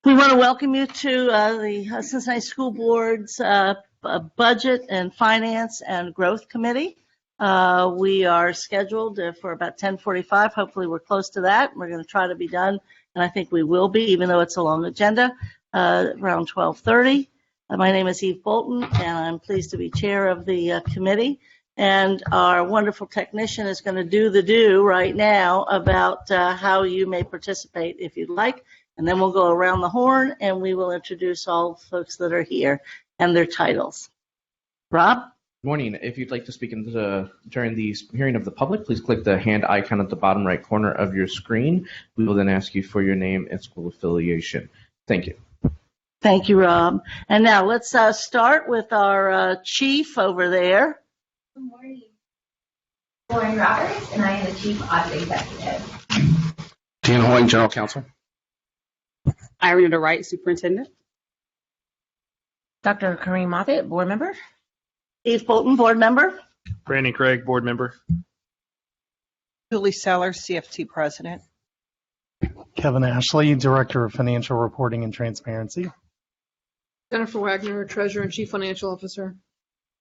We want to welcome you to the Cincinnati School Board's Budget and Finance and Growth Committee. We are scheduled for about 10:45. Hopefully we're close to that. We're going to try to be done, and I think we will be, even though it's a long agenda, around 12:30. My name is Eve Bolton, and I'm pleased to be chair of the committee. And our wonderful technician is going to do the do right now about how you may participate if you'd like. And then we'll go around the horn and we will introduce all the folks that are here and their titles. Rob? Good morning. If you'd like to speak during the hearing of the public, please click the hand icon at the bottom right corner of your screen. We will then ask you for your name and school affiliation. Thank you. Thank you, Rob. And now let's start with our chief over there. Good morning. Lauren Roberts, and I am the Chief Audit Executive. Dan Hoying, General Counsel. Irene Wright, Superintendent. Dr. Kareem Moffitt, Board Member. Eve Bolton, Board Member. Brandon Craig, Board Member. Julie Sellers, CFT President. Kevin Ashley, Director of Financial Reporting and Transparency. Jennifer Wagner, Treasurer and Chief Financial Officer.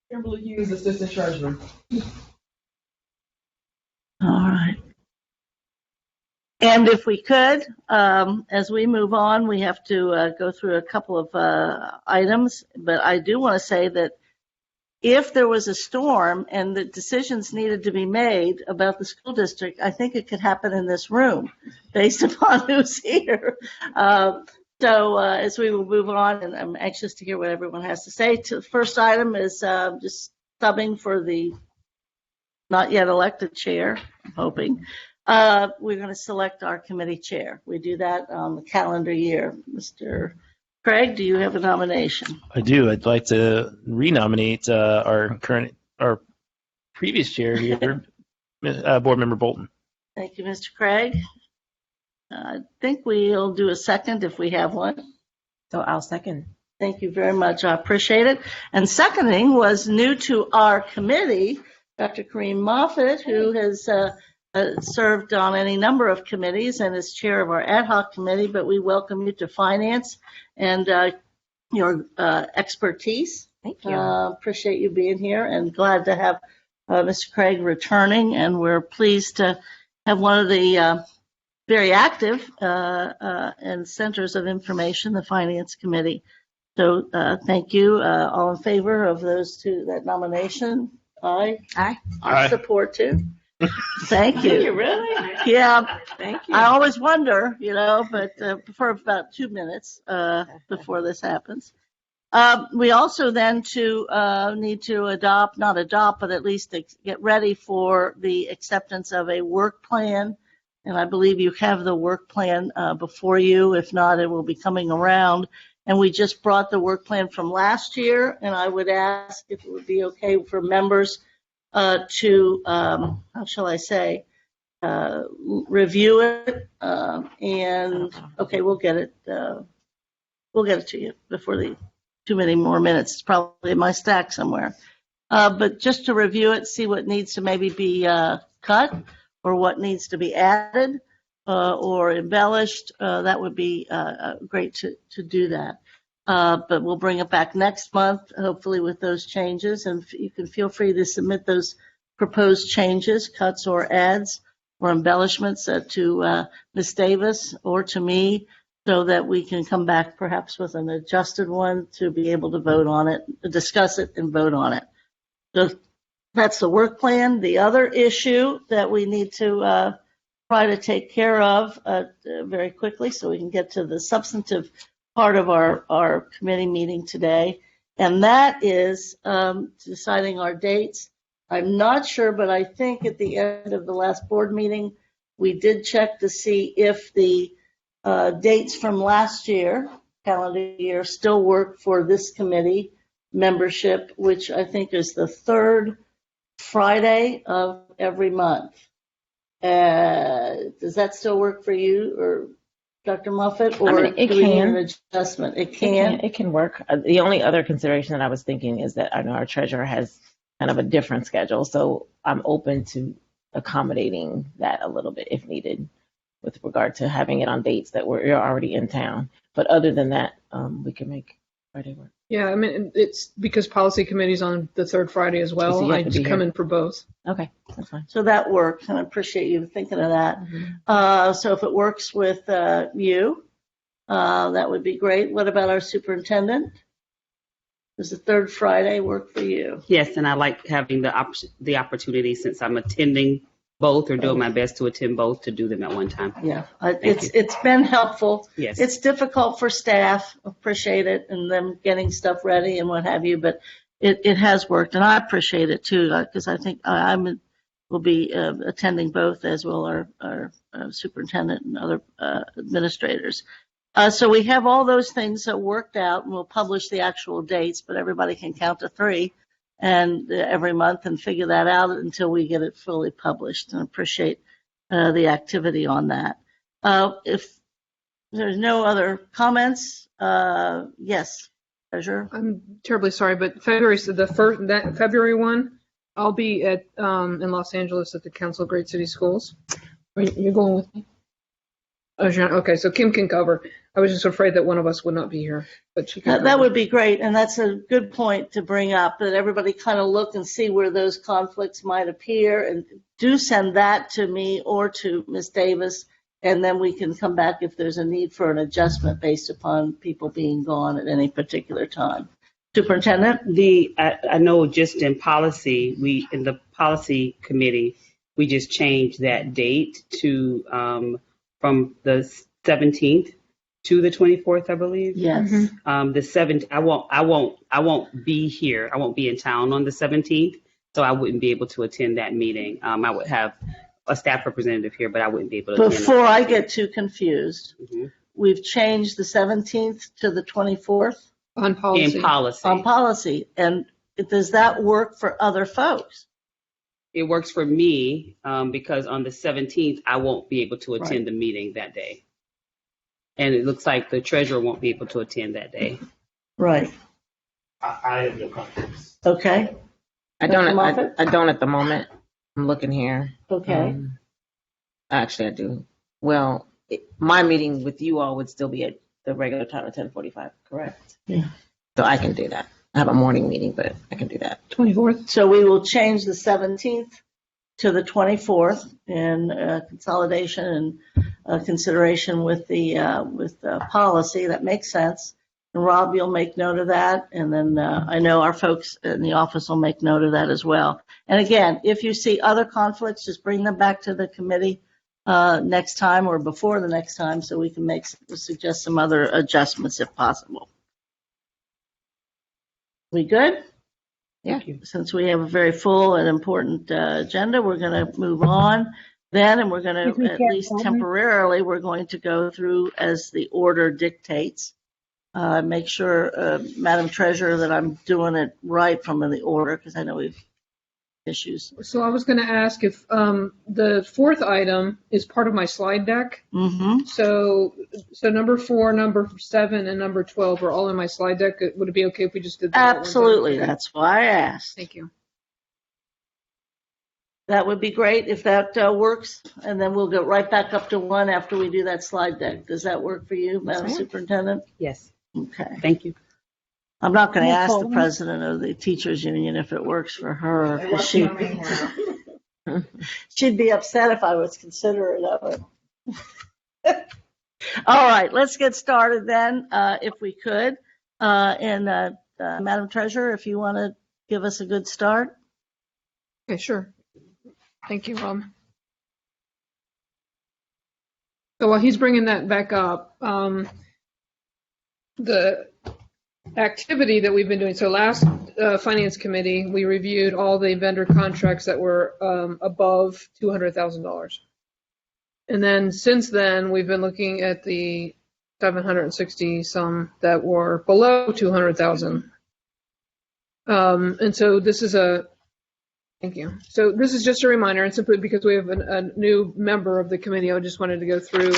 Kimberly Hughes, Assistant Treasurer. All right. And if we could, as we move on, we have to go through a couple of items. But I do want to say that if there was a storm and the decisions needed to be made about the school district, I think it could happen in this room based upon who's here. So as we will move on, and I'm anxious to hear what everyone has to say. The first item is just subbing for the not yet elected chair, I'm hoping. We're going to select our committee chair. We do that on the calendar year. Mr. Craig, do you have a nomination? I do. I'd like to renominate our previous chair here, Board Member Bolton. Thank you, Mr. Craig. I think we'll do a second if we have one. So I'll second. Thank you very much. I appreciate it. And seconding was new to our committee, Dr. Kareem Moffitt, who has served on any number of committees and is chair of our ad hoc committee, but we welcome you to finance and your expertise. Thank you. Appreciate you being here and glad to have Mr. Craig returning, and we're pleased to have one of the very active and centers of information, the Finance Committee. So thank you. All in favor of that nomination? Aye. Aye. I support too. Thank you. You really? Yeah. Thank you. I always wonder, but for about 2 minutes before this happens. We also then need to not adopt, but at least get ready for the acceptance of a work plan. And I believe you have the work plan before you. If not, it will be coming around. And we just brought the work plan from last year, and I would ask if it would be okay for members to, how shall I say, review it. And okay, we'll get it to you before too many more minutes. It's probably in my stack somewhere. But just to review it, see what needs to maybe be cut or what needs to be added or embellished. That would be great to do that. But we'll bring it back next month, hopefully with those changes. And you can feel free to submit those proposed changes, cuts or adds or embellishments to Ms. Davis or to me so that we can come back perhaps with an adjusted one to be able to vote on it, discuss it and vote on it. So that's the work plan. The other issue that we need to try to take care of very quickly so we can get to the substantive part of our committee meeting today, and that is deciding our dates. I'm not sure, but I think at the end of the last board meeting, we did check to see if the dates from last year, calendar year, still work for this committee membership, which I think is the third Friday of every month. Does that still work for you, or Dr. Moffitt, or it do we need can. an adjustment? It can. It can work. The only other consideration that I was thinking is that I know our treasurer has kind of a different schedule, so I'm open to accommodating that a little bit if needed. with regard to having it on dates that you're already in town. But other than that, we can make Friday work. Yeah, I mean, it's because policy committee's on the third Friday as So well. you have I to just be come here. in for both. Okay, that's fine. So that works, and I appreciate you thinking of that. So if it works with you, that would be great. What about our superintendent? Does the third Friday work for you? Yes, and I like having the opportunity, since I'm attending both or doing my best to attend both, to do them at one time. Yeah, it's been helpful. Yes. It's difficult for staff, appreciate it, and them getting stuff ready and what have you, but it has worked, and I appreciate it too, because I think will be attending both, as will our superintendent and other administrators. So we have all those things worked out, and we'll publish the actual dates, but everybody can count to 3 and every month and figure that out until we get it fully published, and appreciate the activity on that. If there's no other comments, yes, Treasurer. I'm terribly sorry, but February one, I'll be at in Los Angeles at the Council of Great City Schools. You're going with me? Oh, okay, so Kim can cover. I was just afraid that one of us would not be here, but she can. That would be great, and that's a good point to bring up, that everybody kind of look and see where those conflicts might appear, and do send that to me or to Ms. Davis, and then we can come back if there's a need for an adjustment based upon people being gone at any particular time. Superintendent? I know just in policy, in the policy committee, we just changed that date to from the 17th to the 24th, I believe. Yes. The 7th, I won't be here. I won't be in town on the 17th, so I wouldn't be able to attend that meeting. I would have a staff representative here, but I wouldn't be able to attend. Before I get too confused, Mhm. we've changed the 17th to the 24th On policy. In policy. on policy, and does that work for other folks? It works for me because on the 17th, I won't be able to attend Right. the meeting that day. And it looks like the treasurer won't be able to attend that day. Right. I have no conflicts. Okay. I don't. Dr. Moffitt? I don't at the moment. I'm looking here. Okay. Actually, I do. Well, my meeting with you all would still be at the regular time at 10:45. Correct. Yeah. So I can do that. I have a morning meeting, but I can do that. 24th. So we will change the 17th to the 24th in consolidation and consideration with the policy. That makes sense. And Rob, you'll make note of that. And then I know our folks in the office will make note of that as well. And again, if you see other conflicts, just bring them back to the committee next time or before the next time, so we can suggest some other adjustments if possible. We good? Yeah. Since we have a very full and important agenda, we're going to move on then, and we're going to, at least temporarily, we're going to go through as the order dictates. Make sure, Madam Treasurer, that I'm doing it right from the order, because I know we've issues. So I was going to ask if the fourth item is part of my slide deck. Mm-hmm. So number 4, number 7, and number 12 are all in my slide deck. Would it be okay if we just did that? at one time? Absolutely. That's why I asked. Thank you. That would be great if that works, and then we'll go right back up to 1 after we do that slide deck. Does that work for you, Madam Superintendent? Yes. Okay. Thank you. I'm not going to ask the president of the teachers union if it works for her, because she'd be upset if I was considerate of it. All right, let's get started then, if we could. And Madam Treasurer, if you want to give us a good start. Okay, sure. Thank you, Rob. So while he's bringing that back up, the activity that we've been doing. So last Finance Committee, we reviewed all the vendor contracts that were above $200,000. And then since then, we've been looking at the 760 some that were below 200,000. And so this is thank you. So this is just a reminder, and simply because we have a new member of the committee, I just wanted to go through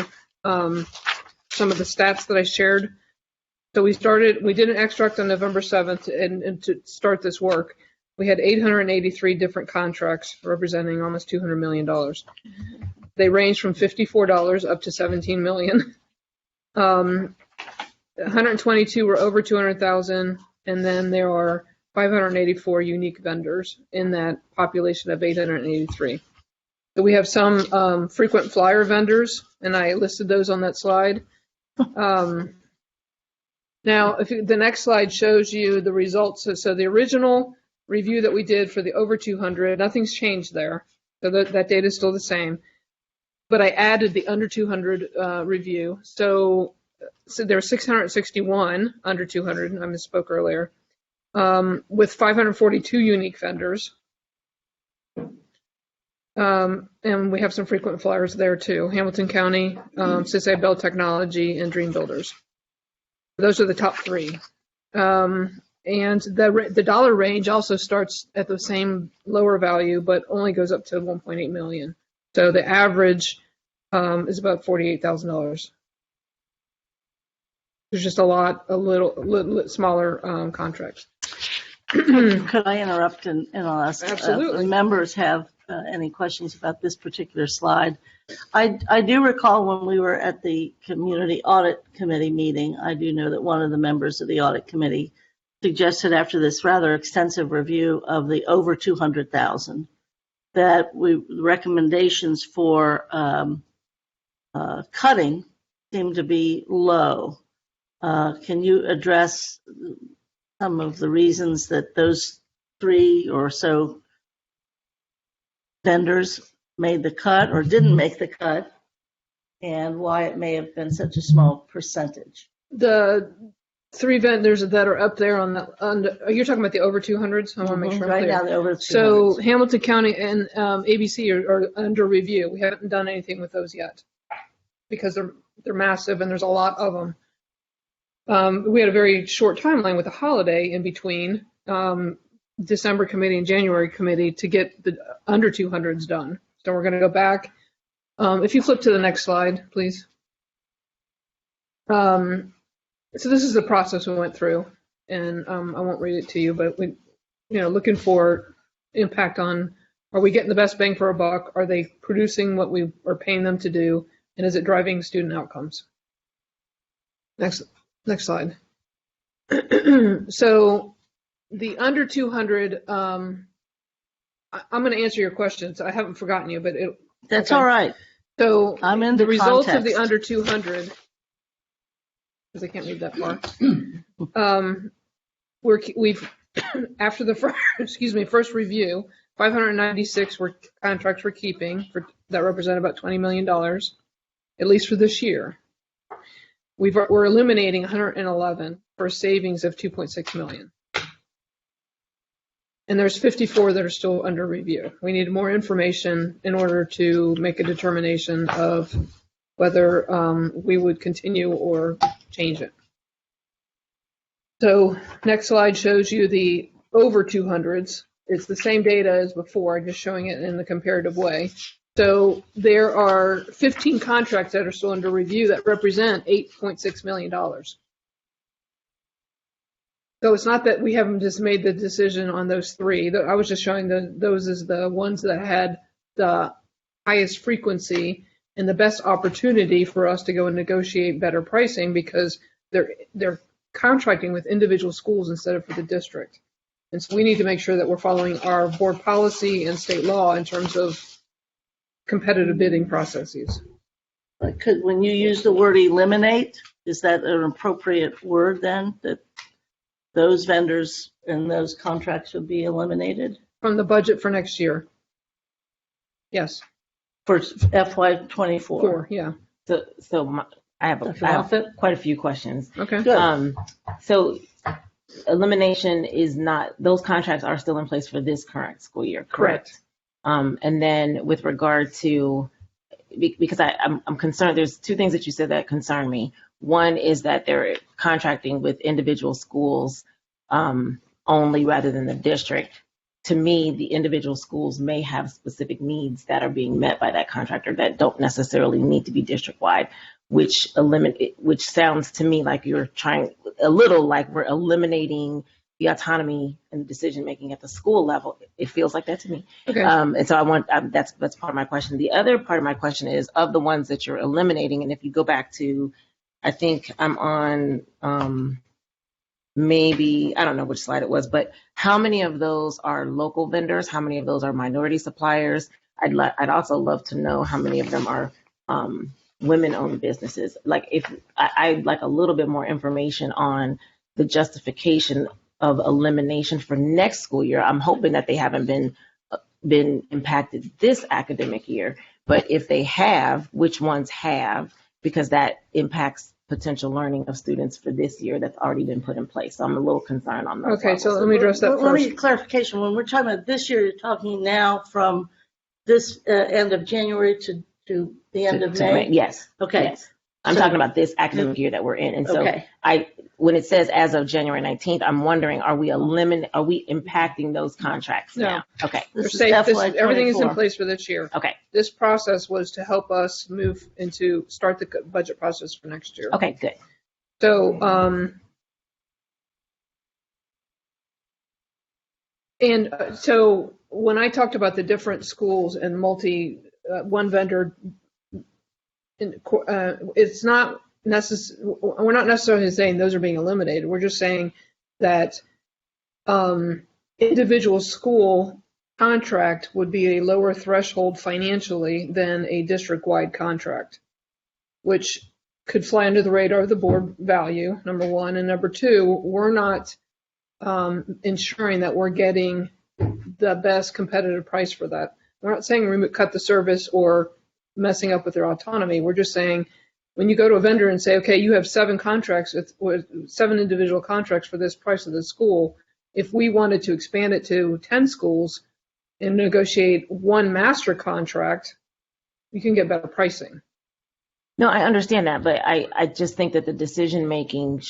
some of the stats that I shared. So we did an extract on November 7th, and to start this work, we had 883 different contracts representing almost $200 million. They range from $54 up to $17 million. 122 were over 200,000, and then there are 584 unique vendors in that population of 883. So we have some frequent flyer vendors, and I listed those on that slide. Now, the next slide shows you the results. So the original review that we did for the over 200, nothing's changed there. So that data is still the same. But I added the under 200 review. So there are 661 under 200, I misspoke earlier, with 542 unique vendors. And we have some frequent flyers there too. Hamilton County, Cincinnati Bell Technology, and Dream Builders. Those are the top three. And the dollar range also starts at the same lower value, but only goes up to 1.8 million. So the average is about $48,000. There's just a little smaller contracts. Could I interrupt and ask Absolutely. if members have any questions about this particular slide? I do recall when we were at the Community Audit Committee meeting, I do know that one of the members of the Audit Committee suggested after this rather extensive review of the over 200,000 that recommendations for cutting seem to be low. Can you address some of the reasons that those three or so vendors made the cut or didn't make the cut, and why it may have been such a small percentage? The three vendors that are up there you're talking about the over 200s? I want to make sure I'm right clear. now, the over 200s. So Hamilton County and ABC are under review. We haven't done anything with those yet because they're massive and there's a lot of them. We had a very short timeline with a holiday in between December committee and January committee to get the under 200s done. So we're going to go back. If you flip to the next slide, please. So this is the process we went through, and I won't read it to you, but looking for impact on, are we getting the best bang for our buck? Are they producing what we are paying them to do? And is it driving student outcomes? Next slide. So the under 200, I'm going to answer your questions. I haven't forgotten you, but That's okay. all right. So I'm in the the results of context. the under 200, because I can't read that far. We've after the first review, 596 contracts we're keeping that represent about $20 million, at least for this year. We're eliminating 111 for a savings of 2.6 million. And there's 54 that are still under review. We need more information in order to make a determination of whether we would continue or change it. So next slide shows you the over 200s. It's the same data as before, just showing it in the comparative way. So there are 15 contracts that are still under review that represent $8.6 million. So it's not that we haven't just made the decision on those three. I was just showing those as the ones that had the highest frequency and the best opportunity for us to go and negotiate better pricing because they're contracting with individual schools instead of for the district. And so we need to make sure that we're following our board policy and state law in terms of competitive bidding processes. When you use the word eliminate, is that an appropriate word then, that those vendors and those contracts would be eliminated? From the budget for next year. Yes. For FY24? Yeah. I have quite a few questions. Okay. Good. So elimination is not, those contracts are still in place for this current school year, correct? And then with regard to, because I'm concerned, there's two things that you said that concern me. One is that they're contracting with individual schools only rather than the district. To me, the individual schools may have specific needs that are being met by that contractor that don't necessarily need to be district-wide, which sounds to me like you're trying, a little like we're eliminating the autonomy and the decision making at the school level. It feels like that to me. Okay. And so I want that's part of my question. The other part of my question is of the ones that you're eliminating, and if you go back to, I think I'm on maybe, I don't know which slide it was, but how many of those are local vendors? How many of those are minority suppliers? I'd also love to know how many of them are women-owned businesses. Like if I'd like a little bit more information on the justification of elimination for next school year. I'm hoping that they haven't been impacted this academic year, but if they have, which ones have? Because that impacts potential learning of students for this year that's already been put in place. So I'm a little concerned on those. Okay, so let me address that Let me first. get clarification. When we're talking about this year, you're talking now from this end of January to the end of May? Yes. Okay. Yes. I'm talking about this academic year that we're in. And so Okay. when it says as of January 19th, I'm wondering, are we impacting those contracts No. now? Okay. We're This is safe. FY24. Everything is in place for this year. Okay. This process was to help us start the budget process for next year. Okay, good. So, so when I talked about the different schools and one vendor, it's not we're not necessarily saying those are being eliminated. We're just saying that individual school contract would be a lower threshold financially than a district-wide contract, which could fly under the radar of the board value, number one. And number two, we're not ensuring that we're getting the best competitive price for that. We're not saying cut the service or messing up with their autonomy. We're just saying when you go to a vendor and say, okay, you have 7 contracts, with 7 individual contracts for this price of the school. If we wanted to expand it to 10 schools and negotiate one master contract, you can get better pricing. No, I understand that, but I just think that the decision making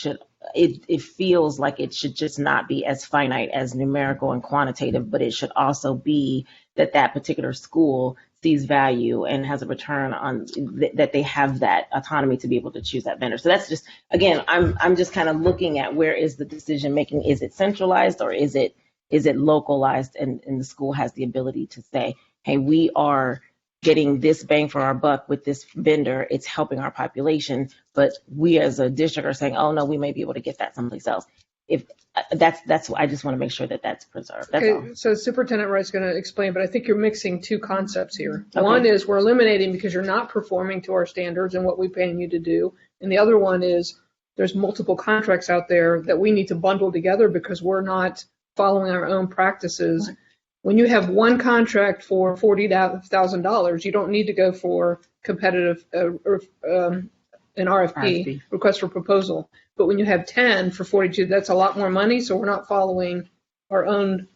it feels like it should just not be as finite as numerical and quantitative, but it should also be that particular school sees value and has a return on that they have that autonomy to be able to choose that vendor. So that's just, again, I'm just kind of looking at where is the decision making? Is it centralized or is it localized and the school has the ability to say, hey, we are getting this bang for our buck with this vendor, it's helping our population, but we as a district are saying, oh no, we may be able to get that someplace else. If that's I just want to make sure that that's preserved. That's all. So Superintendent Wright's going to explain, but I think you're mixing two concepts here. Okay. One is we're eliminating because you're not performing to our standards and what we're paying you to do. And the other one is there's multiple contracts out there that we need to bundle together because we're not following our own practices. Right. When you have one contract for $40,000, you don't need to go for competitive an RFP, request for proposal. But when you have 10 for 42, that's a lot more money. So we're not following our own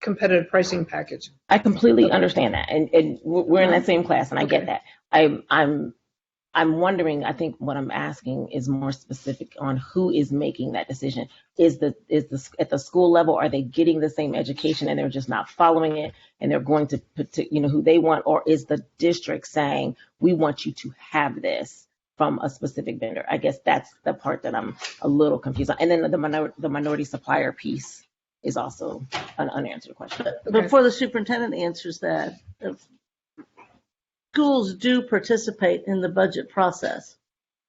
competitive pricing package. I completely understand that, and we're in that same class, and I get that. I'm wondering. I think what I'm asking is more specific on who is making that decision. Is the at the school level? Are they getting the same education and they're just not following it, and they're going to put who they want, or is the district saying we want you to have this from a specific vendor? I guess that's the part that I'm a little confused on. And then the minority supplier piece is also an unanswered question. Okay. Before the superintendent answers that, schools do participate in the budget process.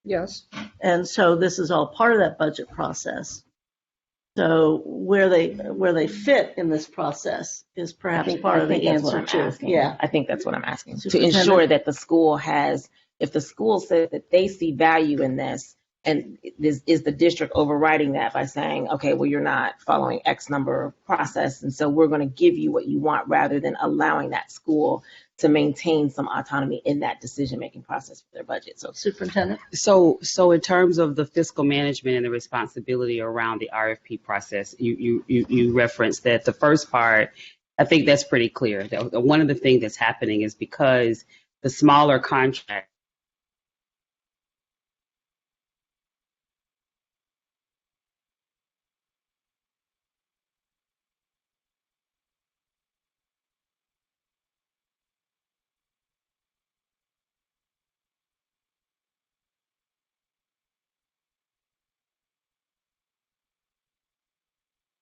Yes. And so this is all part of that budget process. So where they fit in this process is perhaps part of the answer too. Yeah, I think that's what I'm asking. To ensure that the school has, if the school says that they see value in this, and is the district overriding that by saying, okay, well, you're not following X number of process, and so we're going to give you what you want rather than allowing that school to maintain some autonomy in that decision-making process for their budget. So, Superintendent? So in terms of the fiscal management and the responsibility around the RFP process, you referenced that the first part, I think that's pretty clear. That one of the things that's happening is because the smaller contract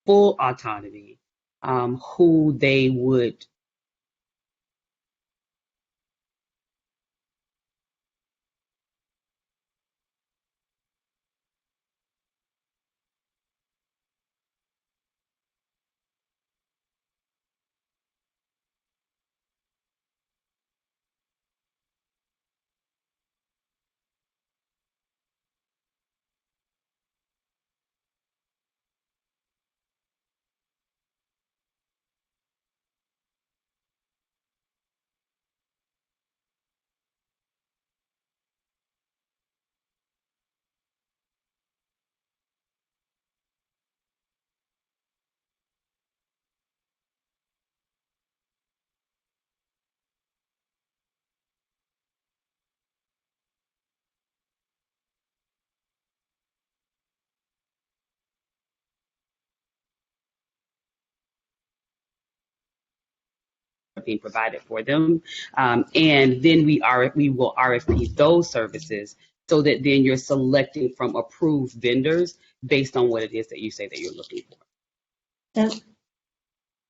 full autonomy who they would being provided for them. And then we will RFP those services so that then you're selecting from approved vendors based on what it is that you say that you're looking for. And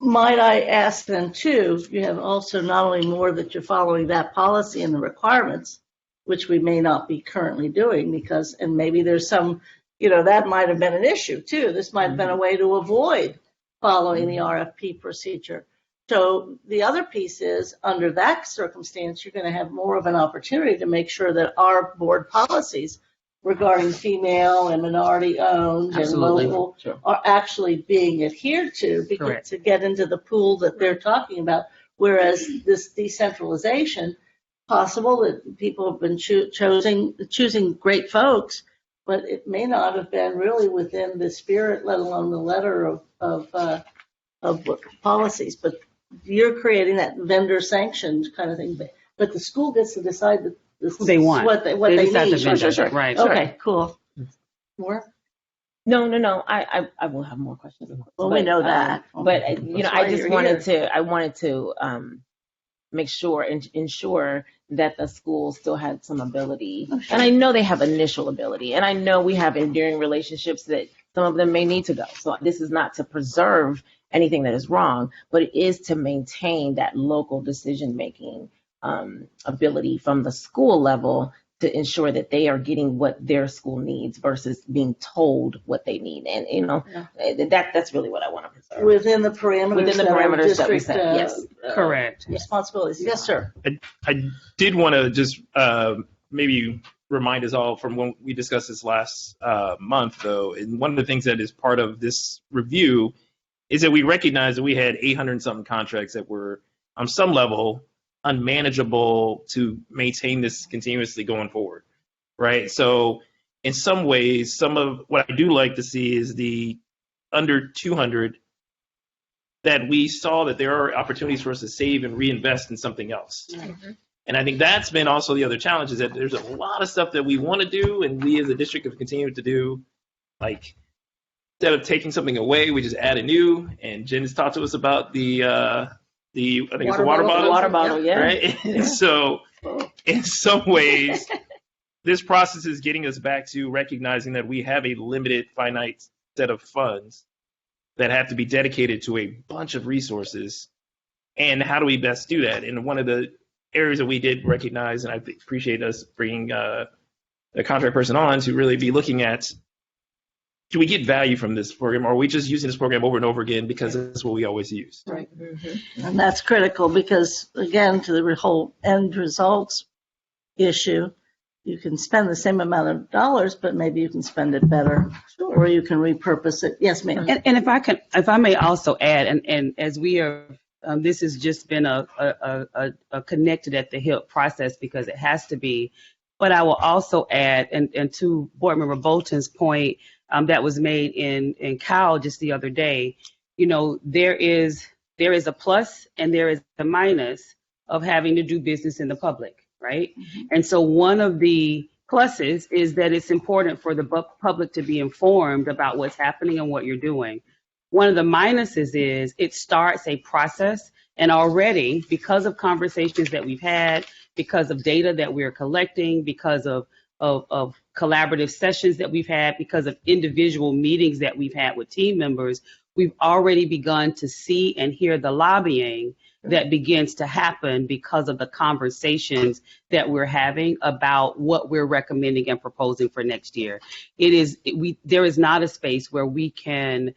might I ask then too, you have also not only more that you're following that policy and the requirements, which we may not be currently doing because, and maybe there's some, that might have been an issue too. This might have been a way to avoid following the RFP procedure. So the other piece is under that circumstance, you're going to have more of an opportunity to make sure that our board policies regarding female and minority owned and local are actually being adhered to because to get into the pool that they're talking about. Whereas this decentralization, possible that people have been choosing great folks, but it may not have been really within the spirit, let alone the letter of policies. But you're creating that vendor sanctioned kind of thing, but the school gets to decide who they want, what they decide need. the vendor. Sure. Right. Okay, cool. More? No. I will have more questions. Well, we know that. But I just wanted to make sure and ensure that the school still had some ability. Oh, sure. And I know they have initial ability, and I know we have enduring relationships that some of them may need to go. So this is not to preserve anything that is wrong, but it is to maintain that local decision-making ability from the school level to ensure that they are getting what their school needs versus being told what they need. And that's really what I want to preserve. Within the parameters that we set. Yes, correct. Responsibilities. Yes, sir. I did want to just maybe remind us all from when we discussed this last month, though. And one of the things that is part of this review is that we recognize that we had 800 something contracts that were on some level unmanageable to maintain this continuously going forward, right? So in some ways, some of what I do like to see is the under 200 that we saw that there are opportunities for us to save and reinvest in something else. Mm-hmm. And I think that's been also the other challenge is that there's a lot of stuff that we want to do and we as a district have continued to do, like instead of taking something away, we just add a new. And Jen has talked to us about the I think it's the water bottle. Water bottle, yeah. Right? And so in some ways, this process is getting us back to recognizing that we have a limited, finite set of funds that have to be dedicated to a bunch of resources. And how do we best do that? And one of the areas that we did recognize, and I appreciate us bringing a contract person on to really be looking at, do we get value from this program, or are we just using this program over and over again because that's what we always use? Right. Mm-hmm. And that's critical because, again, to the whole end results issue, you can spend the same amount of dollars, but maybe you can spend it better, or you can repurpose it. Yes, ma'am. And if I may also add, and as we are, this has just been a connected at the hip process because it has to be. But I will also add, and to Board Member Bolton's point, that was made in Cal just the other day, there is a plus and there is a minus of having to do business in the public, right? Mm-hmm. And so one of the pluses is that it's important for the public to be informed about what's happening and what you're doing. One of the minuses is it starts a process, and already because of conversations that we've had, because of data that we're collecting, because of collaborative sessions that we've had, because of individual meetings that we've had with team members, we've already begun to see and hear the lobbying that begins to happen because of the conversations that we're having about what we're recommending and proposing for next year. There is not a space where we can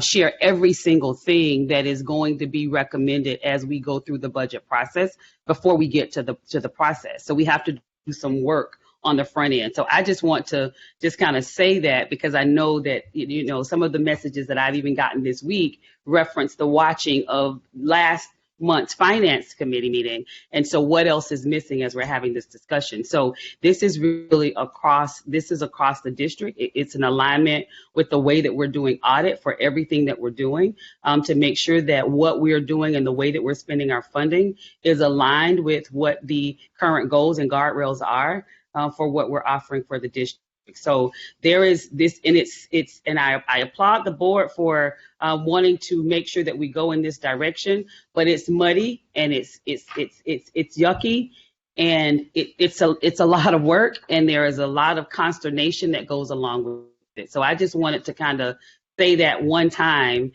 share every single thing that is going to be recommended as we go through the budget process before we get to the process. So we have to do some work on the front end. So I just want to just kind of say that because I know that, you know, some of the messages that I've even gotten this week reference the watching of last month's finance committee meeting. And so what else is missing as we're having this discussion? So this is really across the district. It's an alignment with the way that we're doing audit for everything that we're doing to make sure that what we're doing and the way that we're spending our funding is aligned with what the current goals and guardrails are for what we're offering for the district. So there is this, and and I applaud the board for wanting to make sure that we go in this direction, but it's muddy and it's yucky, and it's a lot of work, and there is a lot of consternation that goes along with it. So I just wanted to kind of say that one time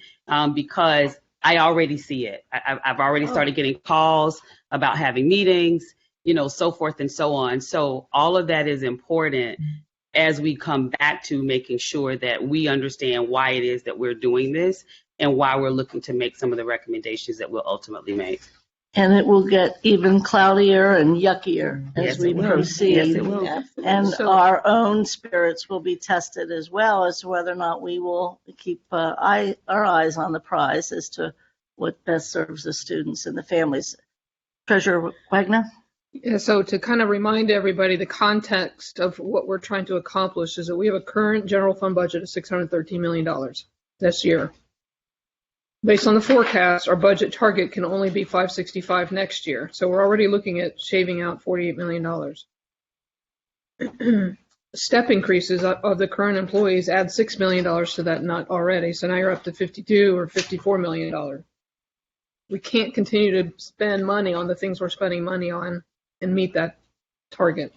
because I already see it. I've already started getting calls about having meetings, you know, so forth and so on. So all of that is important as we come back to making sure that we understand why it is that we're doing this and why we're looking to make some of the recommendations that we'll ultimately make. And it will get even cloudier and yuckier as we proceed. Yes, it will. And our own spirits will be tested as well as to whether or not we will keep our eyes on the prize as to what best serves the students and the families. Treasurer Wagner? Yeah, so to kind of remind everybody, the context of what we're trying to accomplish is that we have a current general fund budget of $613 million this year. Based on the forecast, our budget target can only be $565 next year. So we're already looking at shaving out $48 million. Step increases of the current employees add $6 million to that nut already. So now you're up to $52 or $54 million. We can't continue to spend money on the things we're spending money on and meet that target,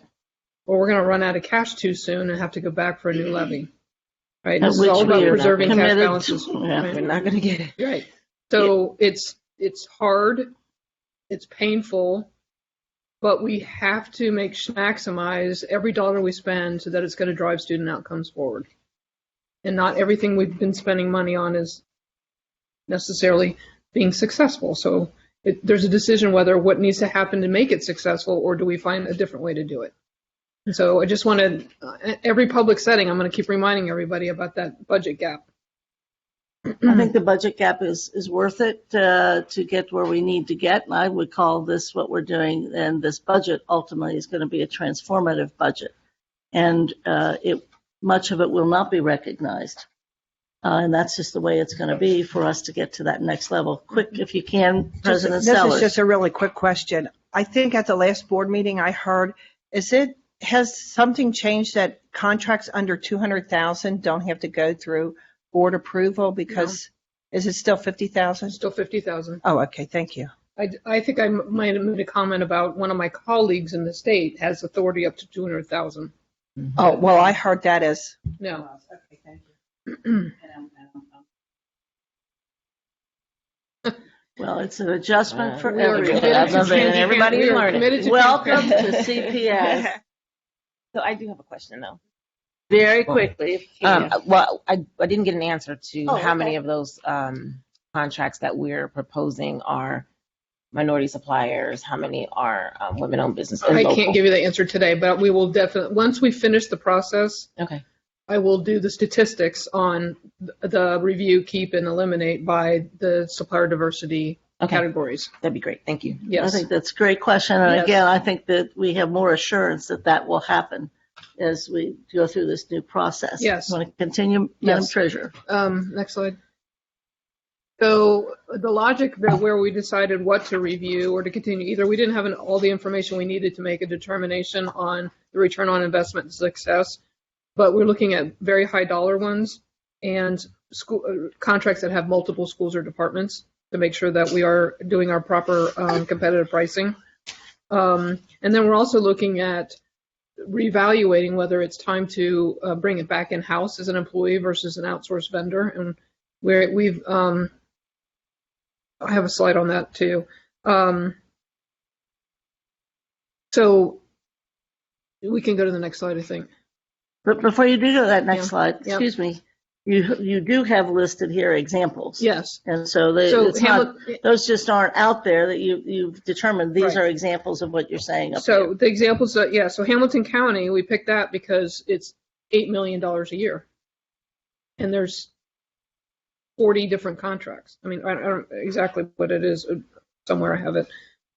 or we're going to run out of cash too soon and have to go back for a new levy. Right? This is all about preserving cash balances. Right? We're not going to get it. Right. So it's hard, it's painful, but we have to maximize every dollar we spend so that it's going to drive student outcomes forward. And not everything we've been spending money on is necessarily being successful. So there's a decision whether what needs to happen to make it successful, or do we find a different way to do it. And so I just wanted, every public setting, I'm going to keep reminding everybody about that budget gap. I think the budget gap is worth it to get where we need to get. And I would call this what we're doing, and this budget ultimately is going to be a transformative budget. And much of it will not be recognized. And that's just the way it's going to be for us to get to that next level. Quick, if you can, President Sellers. This is just a really quick question. I think at the last board meeting I heard, has something changed that contracts under 200,000 don't have to go through board approval because is it still 50,000? Still 50,000. Oh, okay. Thank you. I think I might have made a comment about one of my colleagues in the state has authority up to 200,000. Mm-hmm. Oh, well, I heard that as. No. Okay, thank you. Well, it's an adjustment for everybody is learning. Welcome to CPS. So I do have a question though. Very quickly, if you can. Well, I didn't get an answer to how many of those contracts that we're proposing are minority suppliers, how many are women-owned businesses. I can't give you the answer today, but we will definitely, once we finish the process, I will do the statistics on the review, keep, and eliminate by the supplier diversity categories. That'd be great. Thank you. Yes. I think that's a great question. And again, I think that we have more assurance that will happen as we go through this new process. Yes. Want to continue, Madam Treasurer? Next slide. So the logic where we decided what to review or to continue, either we didn't have all the information we needed to make a determination on the return on investment and success, but we're looking at very high dollar ones and school contracts that have multiple schools or departments to make sure that we are doing our proper competitive pricing. And then we're also looking at reevaluating whether it's time to bring it back in-house as an employee versus an outsourced vendor. And we've I have a slide on that too. So we can go to the next slide, I think. But before you do go to that next Yeah. slide, Yeah. excuse me, you do have listed here examples. Yes. And so, it's not, those just aren't out there that you've determined these Right. are examples of what you're saying up So here. the examples that, yeah, so Hamilton County, we picked that because it's $8 million a year. And there's 40 different contracts. I mean, I don't know exactly what it is. Somewhere I have it.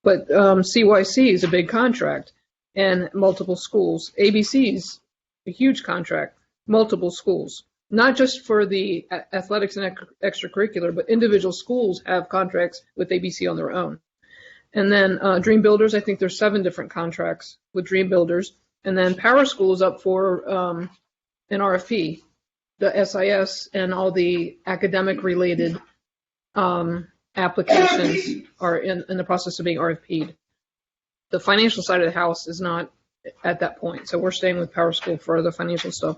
But CYC is a big contract and multiple schools. ABC's a huge contract, multiple schools. Not just for the athletics and extracurricular, but individual schools have contracts with ABC on their own. And then Dream Builders, I think there's 7 different contracts with Dream Builders. And then Power School is up for an RFP. The SIS and all the academic related applications are in the process of being RFP'd. The financial side of the house is not at that point. So we're staying with Power School for the financial stuff.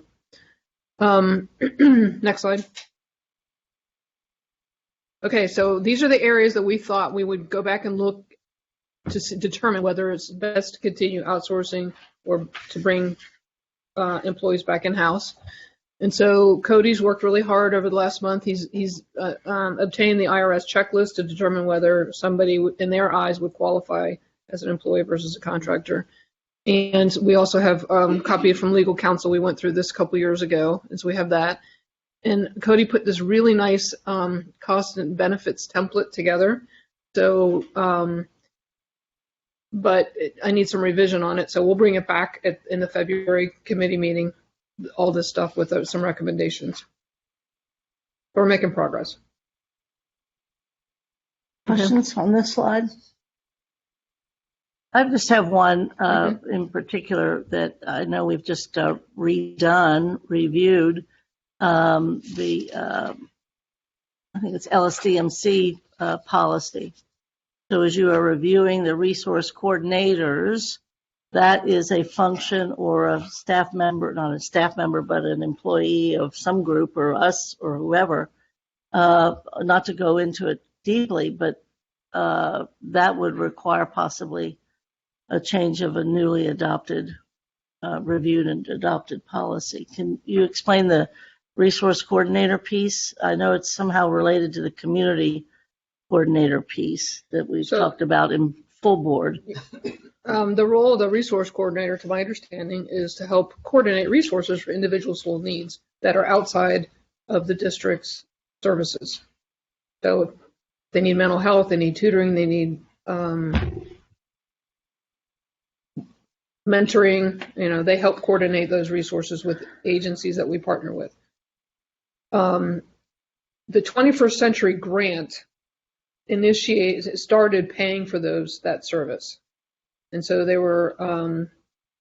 Next slide. Okay, so these are the areas that we thought we would go back and look to determine whether it's best to continue outsourcing or to bring employees back in-house. And so Cody's worked really hard over the last month. He's obtained the IRS checklist to determine whether somebody in their eyes would qualify as an employee versus a contractor. And we also have a copy from legal counsel. We went through this a couple years ago, and so we have that. And Cody put this really nice cost and benefits template together. So, but I need some revision on it. So we'll bring it back in the February committee meeting, all this stuff with some recommendations. We're making progress. Questions on this slide? I just have one in particular that I know we've just reviewed. I think it's LSDMC policy. So as you are reviewing the resource coordinators, that is a function or a staff member, not a staff member, but an employee of some group or us or whoever, not to go into it deeply, but that would require possibly a change of a newly adopted, reviewed and adopted policy. Can you explain the resource coordinator piece? I know it's somehow related to the community coordinator piece that we've talked about in full board. The role of the resource coordinator, to my understanding, is to help coordinate resources for individual school needs that are outside of the district's services. So they need mental health, they need tutoring, they need mentoring. They help coordinate those resources with agencies that we partner with. The 21st Century Grant started paying for that service. And so they were,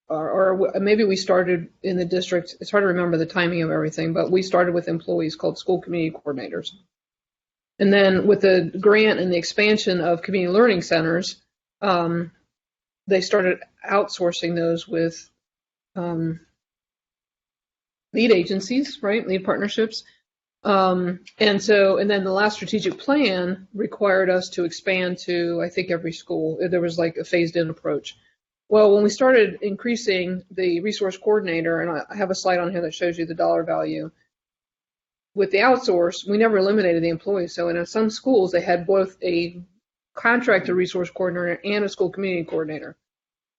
or maybe we started in the district. It's hard to remember the timing of everything, but we started with employees called school community coordinators. And then with the grant and the expansion of community learning centers, they started outsourcing those with lead agencies, right? Lead partnerships. And then the last strategic plan required us to expand to, I think, every school. There was like a phased in approach. Well, when we started increasing the resource coordinator, and I have a slide on here that shows you the dollar value, with the outsource, we never eliminated the employees. So in some schools, they had both a contractor resource coordinator and a school community coordinator.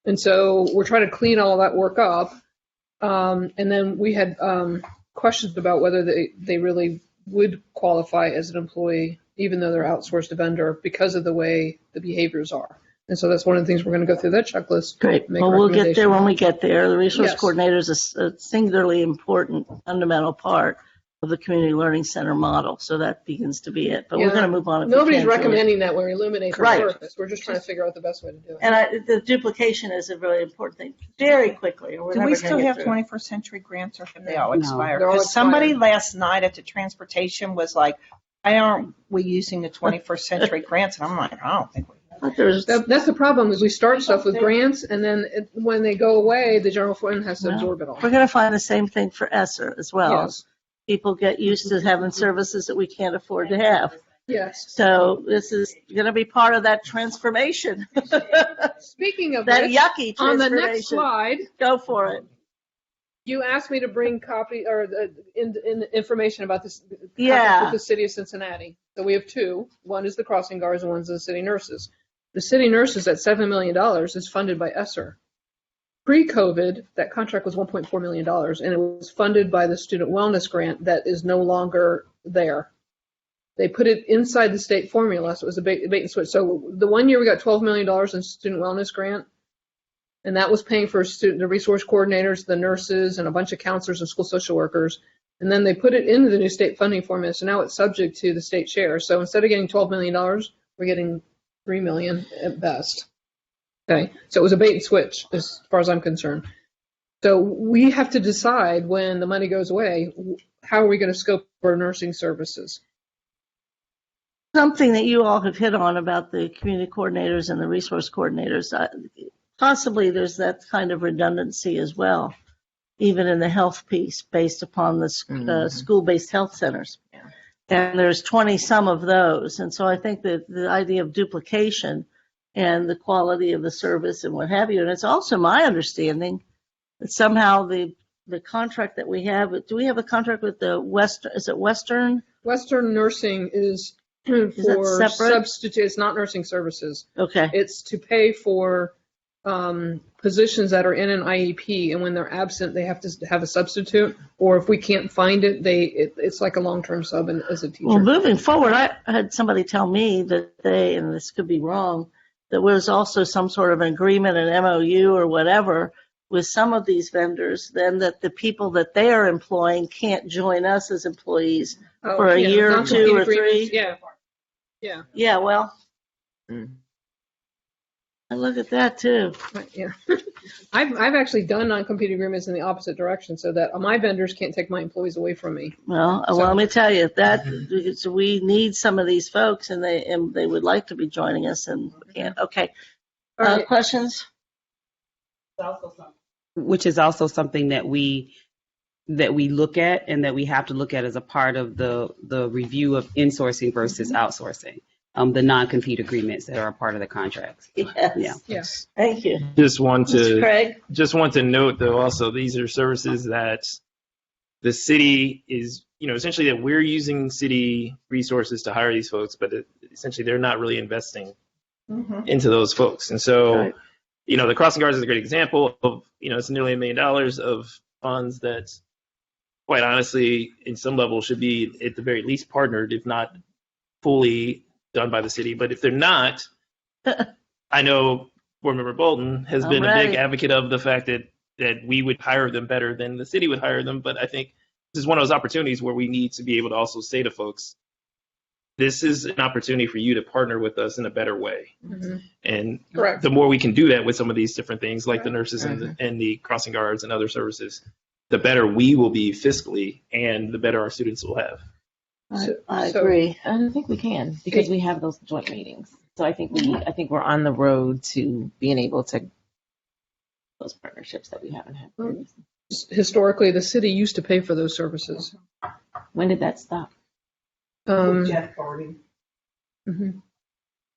And so we're trying to clean all that work up. And then we had questions about whether they really would qualify as an employee, even though they're outsourced to vendor, because of the way the behaviors are. And so that's one of the things we're going to go through that checklist. Great. Well, we'll get there when we get there. The resource Yes. coordinator is a singularly important, fundamental part of the community learning center model. So that begins to be it. But we're going to move on. If we Nobody's can, Julie. recommending that we eliminate the Right. service. We're just trying to figure out the best way to do it. And the duplication is a really important thing. Very quickly. Or we're Do never we gonna still get have through. 21st century grants, or have they all No. expired? They're all Because somebody expired. last night at the transportation was like, "Why aren't we using the 21st century grants?" And I'm like, I don't think we have. But there's That's the problem, is we start stuff with grants, and then when they go away, the general fund has to absorb it all. We're going to find the same thing for ESSER as well. Yes. people get used to having services that we can't afford to have. Yes. So this is going to be part of that transformation. Speaking of That which, yucky on the transformation. next slide, Go for it. you asked me to bring copy or information about this Yeah. with the city of Cincinnati. So we have two. One is the crossing guards and one's the city nurses. The city nurses at $7 million is funded by ESSER. Pre-COVID, that contract was $1.4 million, and it was funded by the student wellness grant that is no longer there. They put it inside the state formula, so it was a bait and switch. So the 1 year we got $12 million in student wellness grant, and that was paying for the resource coordinators, the nurses, and a bunch of counselors and school social workers. And then they put it into the new state funding formula, so now it's subject to the state share. So instead of getting $12 million, we're getting $3 million at best. Okay, so it was a bait and switch as far as I'm concerned. So we have to decide when the money goes away, how are we going to scope our nursing services? Something that you all have hit on about the community coordinators and the resource coordinators, possibly there's that kind of redundancy as well, even in the health piece based upon the school-based health centers. Yeah. And there's 20 some of those. And so I think that the idea of duplication and the quality of the service and what have you. And it's also my understanding that somehow the contract that we have, do we have a contract with the is it Western? Western Nursing is that for separate? substitute. It's not nursing services. Okay. It's to pay for positions that are in an IEP, and when they're absent, they have to have a substitute. Or if we can't find it, it's like a long-term sub as a teacher. Well, moving forward, I had somebody tell me that they, and this could be wrong, there was also some sort of an agreement, an MOU or whatever, with some of these vendors, then that the people that they are employing can't join us as employees for a year or two or three. Yeah. Yeah. Yeah, well, I look at that too. Yeah. I've actually done non-compete agreements in the opposite direction so that my vendors can't take my employees away from me. Well, let me tell you that we need some of these folks, and they would like to be joining us, and we can't. Okay. Right. Questions? Which is also something that we look at and that we have to look at as a part of the review of insourcing versus outsourcing. The non-compete agreements that are a part of the contracts. Yes. Yeah. Yes. Thank you. Just want Mr. Craig? to note though also these are services that the city is, essentially that we're using city resources to hire these folks, but essentially they're not really investing into those folks. And so, Right. The Crossing Guards is a great example of, it's nearly $1 million of funds that quite honestly, in some level should be at the very least partnered, if not fully done by the city. But if they're not, I know Board Member Bolton has been a big advocate of the fact that we would hire them better than the city would hire them. But I think this is one of those opportunities where we need to be able to also say to folks, this is an opportunity for you to partner with us in a better way. Mm-hmm. And Correct. the more we can do that with some of these different things, like the nurses and the crossing guards and other services, the better we will be fiscally and the better our students will have. I agree. I think we can because we have those joint meetings. So I think we're on the road to being able to those partnerships that we haven't had previously. Historically, the city used to pay for those services. When did that stop? Jeff Barney. Mhm.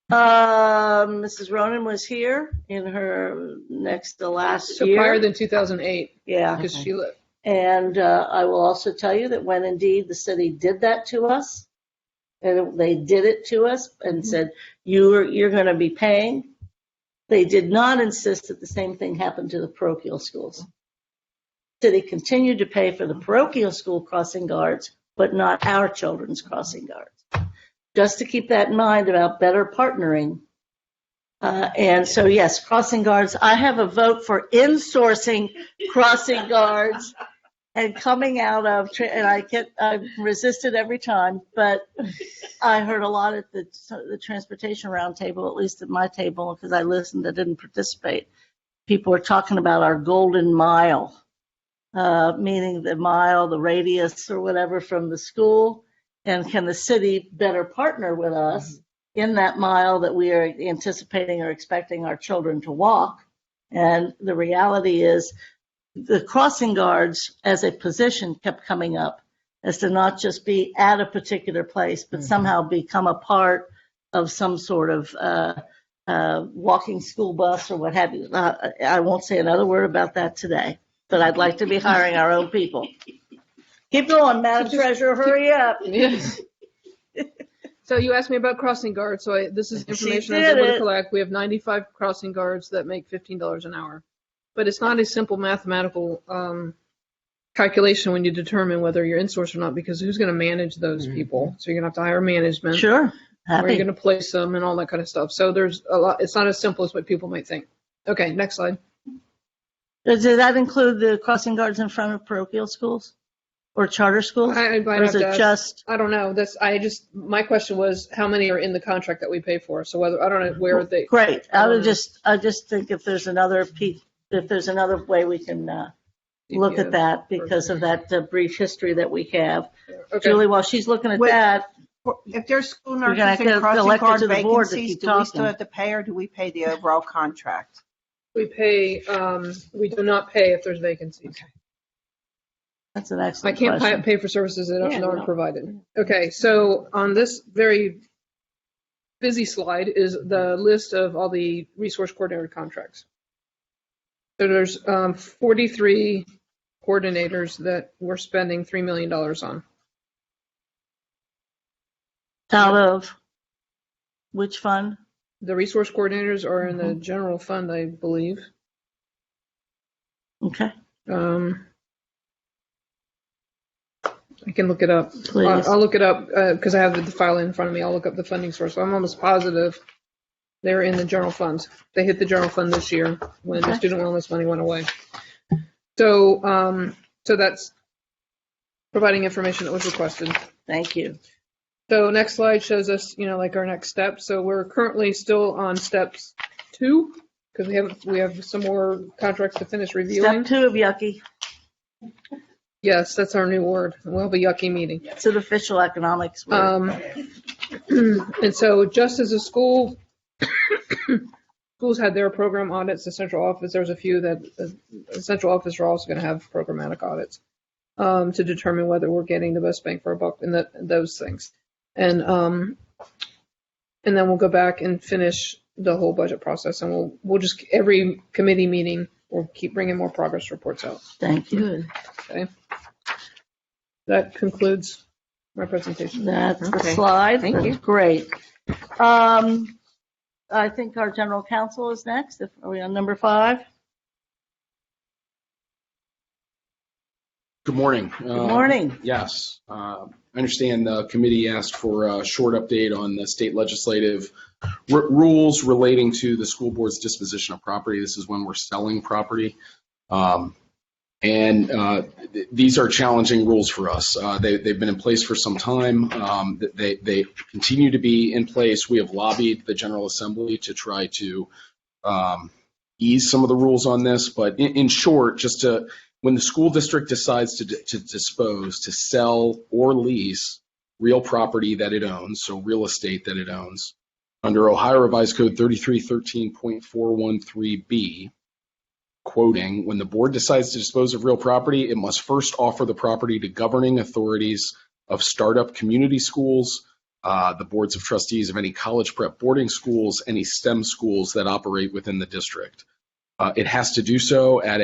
Mrs. Ronan was here in her next to last So year. prior than 2008, Yeah. because she lived. And I will also tell you that when indeed the city did that to us, and they did it to us and said, you're going to be paying, they did not insist that the same thing happened to the parochial schools. The city continued to pay for the parochial school crossing guards, but not our children's crossing guards. Just to keep that in mind about better partnering. And so, yes, crossing guards. I have a vote for insourcing crossing guards and coming out of, and I've resisted every time, but I heard a lot at the transportation roundtable, at least at my table, because I listened, I didn't participate. People were talking about our golden mile, meaning the mile, the radius or whatever from the school. And can the city better partner with us in that mile that we are anticipating or expecting our children to walk? And the reality is the crossing guards as a position kept coming up. as to not just be at a particular place, but somehow become a part of some sort of walking school bus or what have you. I won't say another word about that today, but I'd like to be hiring our own people. Keep going, Madam Treasurer, hurry up. Yes. So you asked me about crossing guards. So this is information I was did able to it. collect. We have 95 crossing guards that make $15 an hour. But it's not a simple mathematical calculation when you determine whether you're in-source or not, because who's going to manage those people? So you're going to have to hire management. Sure. Where you're Happy. going to place them and all that kind of stuff. So there's a lot. It's not as simple as what people might think. Okay, next slide. Does that include the crossing guards in front of parochial schools or charter schools? I might Or is have to it ask. just, I don't know. My question was how many are in the contract that we pay for. So whether I don't know where they. great. I just think if there's another way we can look at that because of that brief history that we have. Okay. Julie, while she's looking at Wait. that, If there's school We're gonna nurses and get crossing elected guard to the board to vacancies, keep do we still talking. have to pay or do we pay the overall contract? We pay. We do not pay if there's vacancies. that's an I excellent can't question. pay for services that Yeah, aren't no. provided. Okay, so on this very busy slide is the list of all the resource coordinator contracts. So there's 43 coordinators that we're spending $3 million on. Out of which fund? The resource coordinators are in the general fund, I believe. Okay, I can look it up. please. I'll look it up because I have the file in front of me. I'll look up the funding source. So I'm almost positive they're in the general funds. They hit the general fund this year when the Okay. student wellness money went away. So, so that's providing information that was requested. Thank you. So next slide shows us, like our next steps. So we're currently still on steps 2 because we have some more contracts to finish reviewing. Step 2 of yucky. Yes, that's our new word. We'll have a yucky meeting. It's an official economics word. And so just as a school, schools had their program audits, the central office, there's a few that the central office are also going to have programmatic audits to determine whether we're getting the best bang for our buck and those things. And then we'll go back and finish the whole budget process, and we'll just every committee meeting we'll keep bringing more progress reports out. Thank you. Okay. That concludes my presentation. That's the Okay. slide. Thank you. That's great. I think our general counsel is next. Are we on number 5? Good morning. Good morning. Yes. I understand the committee asked for a short update on the state legislative rules relating to the school board's disposition of property. This is when we're selling property. These are challenging rules for us. They've been in place for some time. They continue to be in place. We have lobbied the General Assembly to try to ease some of the rules on this. But in short, when the school district decides to dispose, to sell or lease real property that it owns, so real estate that it owns, under Ohio Revised Code 3313.413B, quoting, when the board decides to dispose of real property, it must first offer the property to governing authorities of startup community schools, the boards of trustees of any college prep boarding schools, any STEM schools that operate within the district. It has to do so at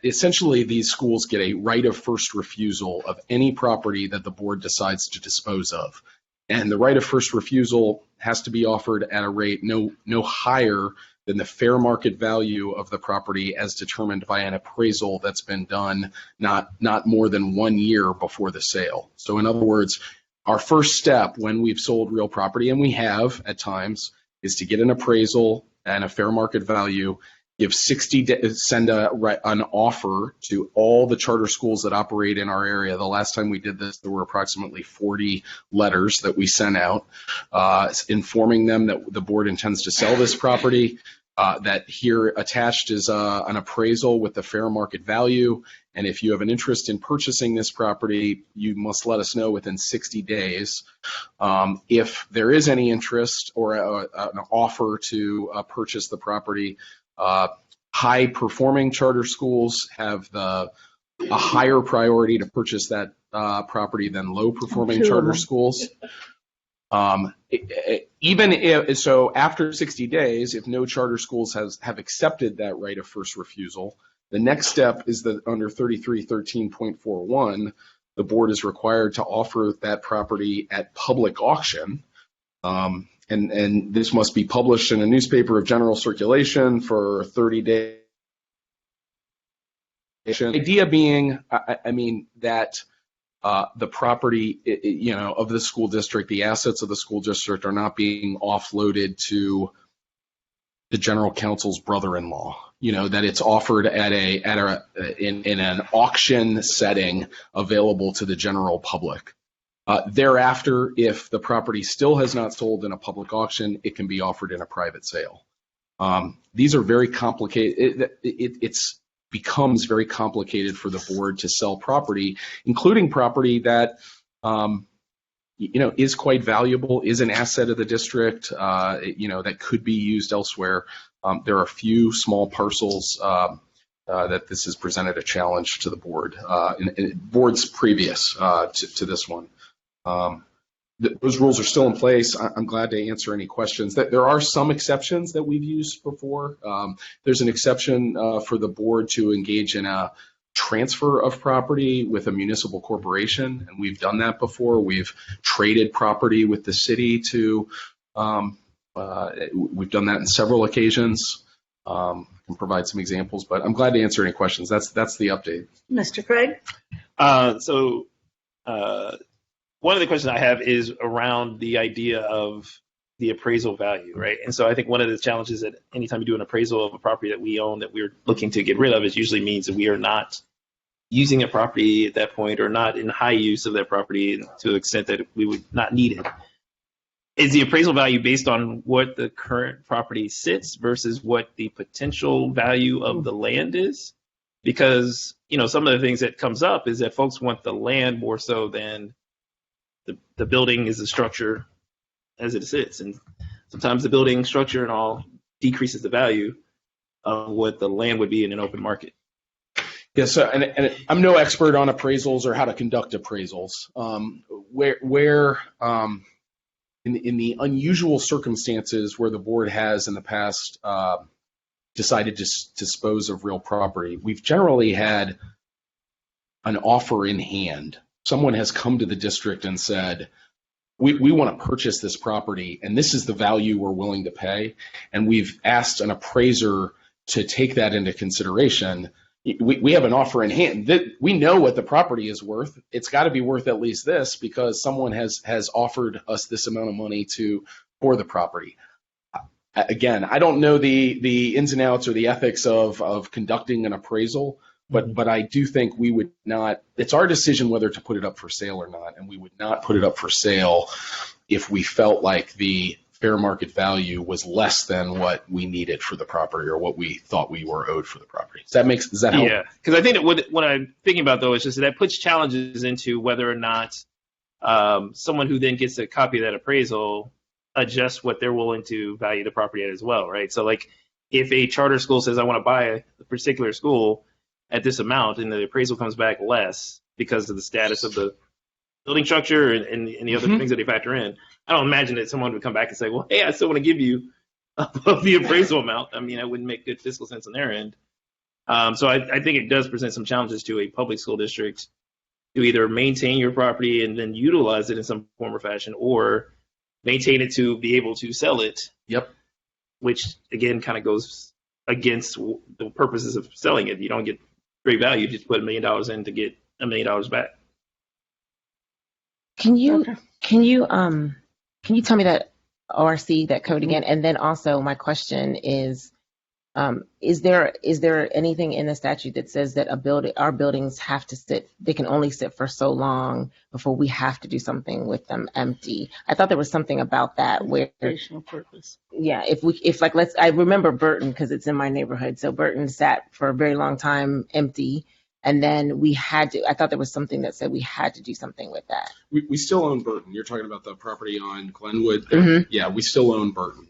essentially these schools get a right of first refusal of any property that the board decides to dispose of. And the right of first refusal has to be offered at a rate no higher than the fair market value of the property as determined by an appraisal that's been done not more than 1 year before the sale. So in other words, our first step when we've sold real property, and we have at times, is to get an appraisal and a fair market value, give 60 days, send an offer to all the charter schools that operate in our area. The last time we did this, there were approximately 40 letters that we sent out informing them that the board intends to sell this property, that here attached is an appraisal with the fair market value. And if you have an interest in purchasing this property, you must let us know within 60 days. If there is any interest or an offer to purchase the property, high-performing charter schools have the a higher priority to purchase that property than low-performing Two of charter them. schools. Even if, so after 60 days, if no charter schools have accepted that right of first refusal, the next step is that under 3313.41, the board is required to offer that property at public auction. And this must be published in a newspaper of general circulation for 30 days. The idea being, I mean, that the property, of the school district, the assets of the school district are not being offloaded to the general counsel's brother-in-law. That it's offered in an auction setting available to the general public. Thereafter, if the property still has not sold in a public auction, it can be offered in a private sale. These are very complicated. It becomes very complicated for the board to sell property, including property that is quite valuable, is an asset of the district, that could be used elsewhere. There are a few small parcels that this has presented a challenge to the board, in boards previous to this one. Those rules are still in place. I'm glad to answer any questions. There are some exceptions that we've used before. There's an exception for the board to engage in a transfer of property with a municipal corporation, and we've done that before. We've traded property with the city to, we've done that in several occasions. I can provide some examples, but I'm glad to answer any questions. That's the update. Mr. Craig? One of the questions I have is around the idea of the appraisal value, right? And so I think one of the challenges that anytime you do an appraisal of a property that we own that we're looking to get rid of, it usually means that we are not using a property at that point or not in high use of that property to the extent that we would not need it. Is the appraisal value based on what the current property sits versus what the potential value of the land is? Because, some of the things that comes up is that folks want the land more so than the building is the structure as it sits. And sometimes the building structure and all decreases the value of what the land would be in an open market. Yeah, so and I'm no expert on appraisals or how to conduct appraisals. Where in the unusual circumstances where the board has in the past decided to dispose of real property, we've generally had an offer in hand. Someone has come to the district and said, we want to purchase this property, and this is the value we're willing to pay. And we've asked an appraiser to take that into consideration. We have an offer in hand. We know what the property is worth. It's got to be worth at least this because someone has offered us this amount of money for the property. Again, I don't know the ins and outs or the ethics of conducting an appraisal. But I do think we would not, it's our decision whether to put it up for sale or not, and we would not put it up for sale if we felt like the fair market value was less than what we needed for the property or what we thought we were owed for the property. Does that help? Yeah, because I think that what I'm thinking about, though, is just that puts challenges into whether or not someone who then gets a copy of that appraisal adjusts what they're willing to value the property at as well, right? So, like, if a charter school says, I want to buy a particular school at this amount, and the appraisal comes back less because of the status of the building structure and the other things that they factor in, I don't imagine that someone would come back and say, well, hey, I still want to give you above the appraisal amount. I mean, that wouldn't make good fiscal sense on their end. So I think it does present some challenges to a public school district to either maintain your property and then utilize it in some form or fashion, or maintain it to be able to sell it. Yep. Which, again, kind of goes against the purposes of selling it. You don't get great value, just put $1 million in to get $1 million back. Can you tell me that ORC, that code again? And then also my question is there anything in the statute that says that our buildings have to sit, they can only sit for so long before we have to do something with them empty? I thought there was something about that where, Purpose. yeah, I remember Burton because it's in my neighborhood. So Burton sat for a very long time empty. And then I thought there was something that said we had to do something with that. We still own Burton. You're talking about the property on Glenwood. Mm-hmm. Yeah, we still own Burton.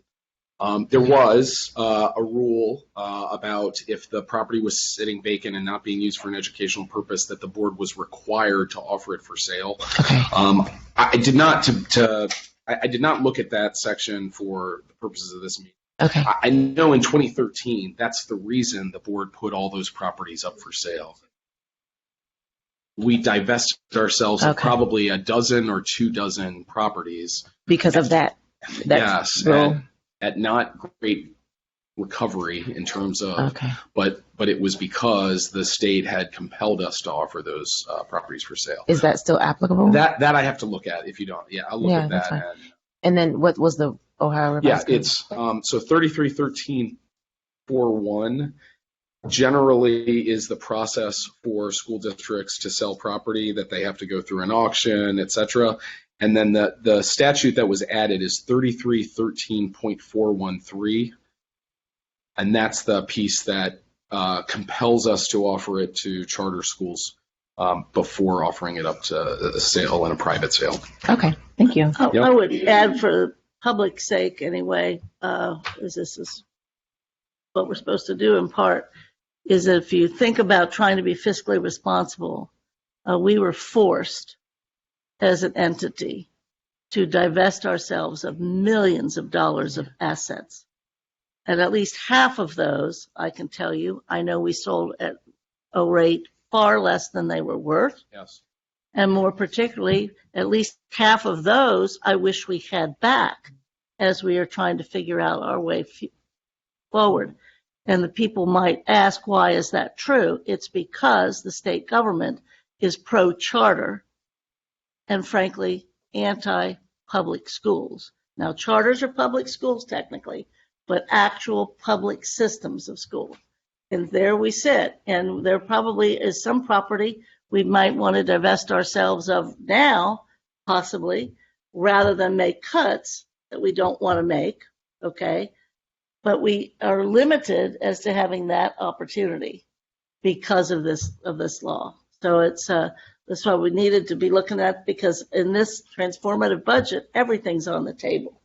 There was a rule about if the property was sitting vacant and not being used for an educational purpose, that the board was required to offer it for sale. Okay. I did not I did not look at that section for the purposes of this meeting. Okay. I know in 2013, that's the reason the board put all those properties up for sale. We divested ourselves of Okay. probably a dozen or 24 properties. Because of that. Yes, rule. at not great recovery in terms of, Okay. but it was because the state had compelled us to offer those properties for sale. Is that still applicable? That I have to look at if you don't. Yeah, I'll look Yeah, at that's that. fine. And, And then what was the Ohio yeah, Revised Code? it's so 3313.41 generally is the process for school districts to sell property, that they have to go through an auction, et cetera. And then the statute that was added is 3313.413. And that's the piece that compels us to offer it to charter schools before offering it up to a sale and a private sale. Okay. Thank you. I Yep. would add, for public sake anyway, as this is what we're supposed to do in part, is that if you think about trying to be fiscally responsible, we were forced as an entity to divest ourselves of millions of dollars of assets. And at least half of those, I can tell you, I know we sold at a rate far less than they were worth. Yes. And more particularly, at least half of those I wish we had back as we are trying to figure out our way forward. And the people might ask, why is that true? It's because the state government is pro-charter and, frankly, anti-public schools. Now, charters are public schools technically, but actual public systems of schools. And there we sit. And there probably is some property we might want to divest ourselves of now, possibly, rather than make cuts that we don't want to make, okay? But we are limited as to having that opportunity because of this law. So it's that's why we needed to be looking at, because in this transformative budget, everything's on the table.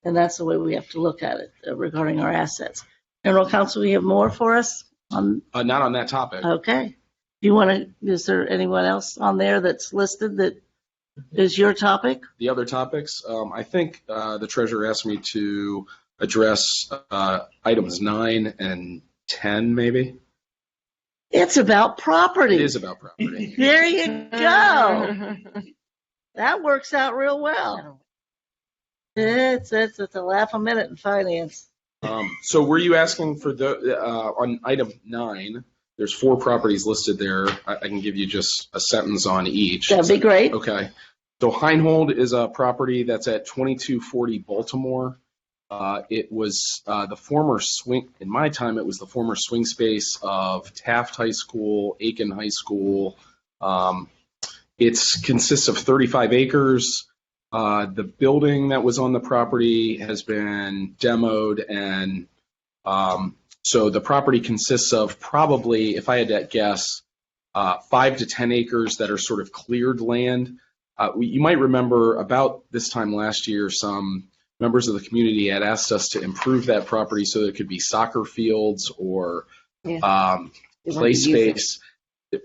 And that's the way we have to look at it regarding our assets. General Counsel, you have more for us? Not on that topic. Okay. Is there anyone else on there that's listed that is your topic? The other topics, I think the treasurer asked me to address items 9 and 10, maybe. It's about property. It is about property. There you go. That works out real well. It's a laugh a minute in finance. So were you asking for on item 9, there's 4 properties listed there. I can give you just a sentence on each. That'd be great. Okay. So Heinhold is a property that's at 2240 Baltimore. It was the former swing, in my time, it was the former swing space of Taft High School, Aiken High School. It consists of 35 acres. The building that was on the property has been demoed, and so the property consists of probably, if I had to guess, 5 to 10 acres that are sort of cleared land. You might remember about this time last year, some members of the community had asked us to improve that property so there could be soccer fields or play space.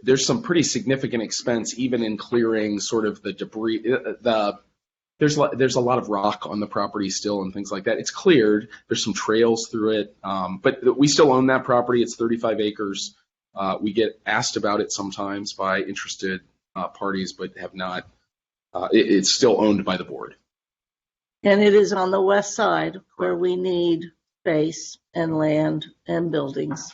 There's some pretty significant expense even in clearing sort of the debris. There's a lot of rock on the property still and things like that. It's cleared. There's some trails through it, but we still own that property. It's 35 acres. We get asked about it sometimes by interested parties, but have not. It's still owned by the board. And it is on the west side where we need space and land and buildings.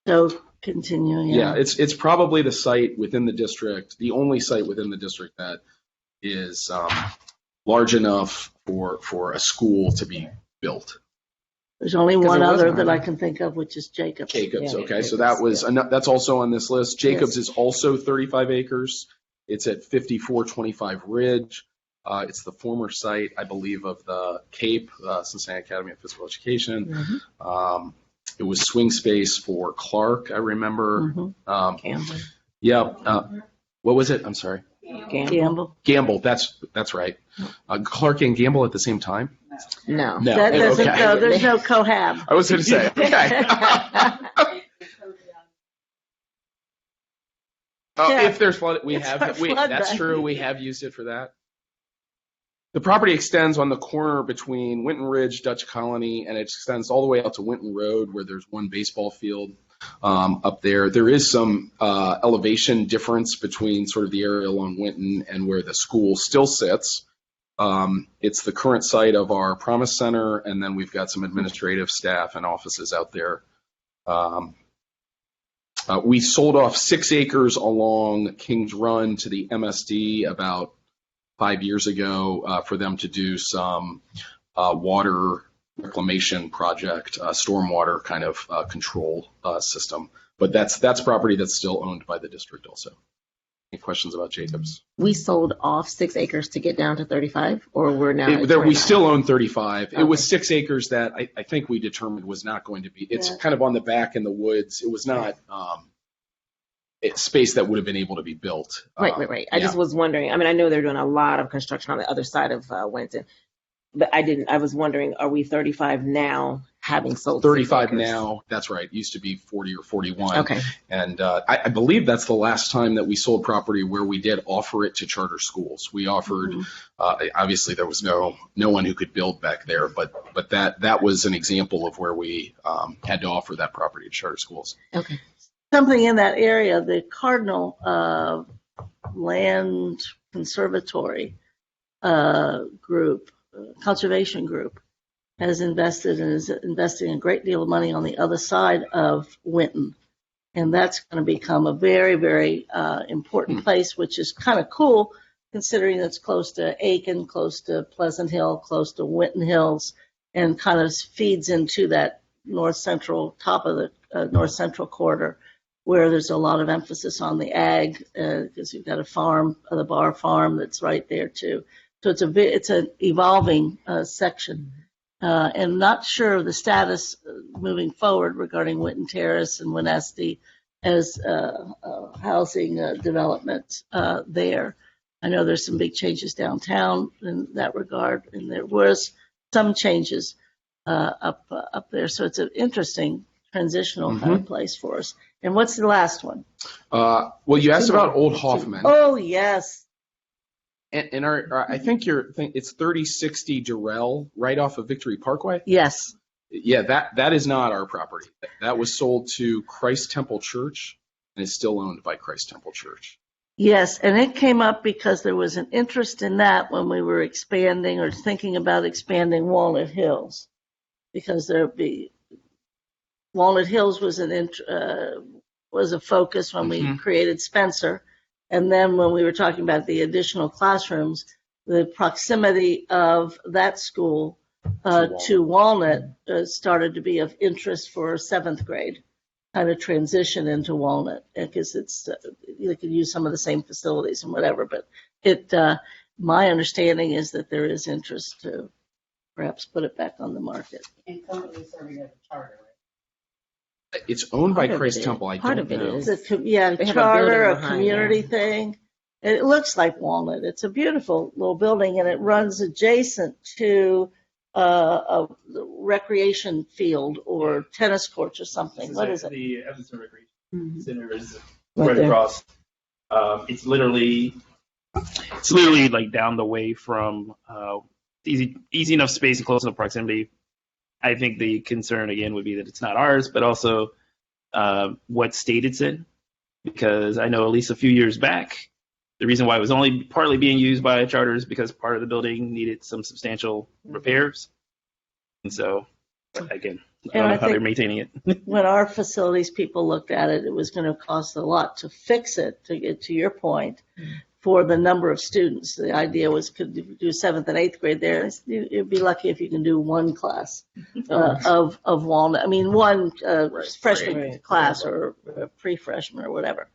So continuing. Yeah, it's probably the site within the district, the only site within the district that is large enough for a school to be built. There's only one other that I can think of, which is Jacobs. Jacobs, okay. So that's also on this list. Jacobs is also 35 acres. It's at 5425 Ridge. It's the former site, I believe, of the CAPE, Cincinnati Academy of Physical Education. Mm-hmm. It was swing space for Clark, I remember. Mm-hmm. Campbell. Yeah. What was it? I'm sorry. Gamble. Gamble. That's right. Clark and Gamble at the same time. No. No. That doesn't Okay. go, there's no cohab. I was going to say, okay. Yeah. If there's flood, It's our flood that's bank. true. We have used it for that. The property extends on the corner between Winton Ridge, Dutch Colony, and it extends all the way out to Winton Road, where there's one baseball field up there. There is some elevation difference between sort of the area along Winton and where the school still sits. It's the current site of our Promise Center, and then we've got some administrative staff and offices out there. We sold off 6 acres along Kings Run to the MSD about 5 years ago for them to do some water reclamation project, stormwater kind of control system. But that's property that's still owned by the district also. Any questions about Jacobs? We sold off 6 acres to get down to 35, or we're now at We 29? still own 35. Okay. It was 6 acres that I think we determined was not going to be. It's Yeah. kind of on the back in the woods. It was not it's space that would have been able to be built. Right. I just was wondering. I mean, I know they're doing a lot of construction on the other side of Winton, but I was wondering, are we 35 now, having sold 35 6 acres? now. That's right. It used to be 40 or 41. Okay. And I believe that's the last time that we sold property where we did offer it to charter schools. We offered, obviously there was no one who could build back there, but that was an example of where we had to offer that property to charter schools. Okay. Something in that area, the Cardinal Land Conservatory group, conservation group, has invested and is investing a great deal of money on the other side of Winton. And that's going to become a very, very important place, which is kind of cool considering it's close to Aiken, close to Pleasant Hill, close to Winton Hills, and kind of feeds into that north central, top of the north central corridor, where there's a lot of emphasis on the ag, because you've got a farm, the Bar Farm, that's right there too. So it's an evolving section. And not sure of the status moving forward regarding Winton Terrace and Winesty as housing development there. I know there's some big changes downtown in that regard, and there was some changes up there. So it's an interesting transitional kind of place for us. And what's the last one? Well, you asked about Old Hoffman. Oh, yes. And I think it's 3060 Durrell, right off of Victory Parkway. Yes. Yeah, that is not our property. That was sold to Christ Temple Church and is still owned by Christ Temple Church. Yes, and it came up because there was an interest in that when we were expanding or thinking about expanding Walnut Hills, because Walnut Hills was a focus when we created Spencer. And then when we were talking about the additional classrooms, the proximity of that school to Walnut started to be of interest for 7th grade, kind of transition into Walnut, because you can use some of the same facilities and whatever. But my understanding is that there is interest to perhaps put it back on the market. And currently serving as a charter, right? It's owned by Part of Christ it Temple. I Part don't of it know. is. It's a They have a charter, a building behind community there. thing. It looks like Walnut. It's a beautiful little building, and it runs adjacent to a recreation field or tennis courts or something. What is it? The Evanston Recreation Center is Right right there. across. It's literally like down the way from easy enough space and close enough proximity. I think the concern again would be that it's not ours, but also what state it's in, because I know at least a few years back, the reason why it was only partly being used by a charter is because part of the building needed some substantial repairs. And so, again, I don't know how they're maintaining it. When our facilities people looked at it, it was going to cost a lot to fix it, to get to your point, for the number of students. The idea was could you do 7th and 8th grade there. You'd be lucky if you can do one class of Walnut. I mean, one freshman class or pre-freshman or whatever.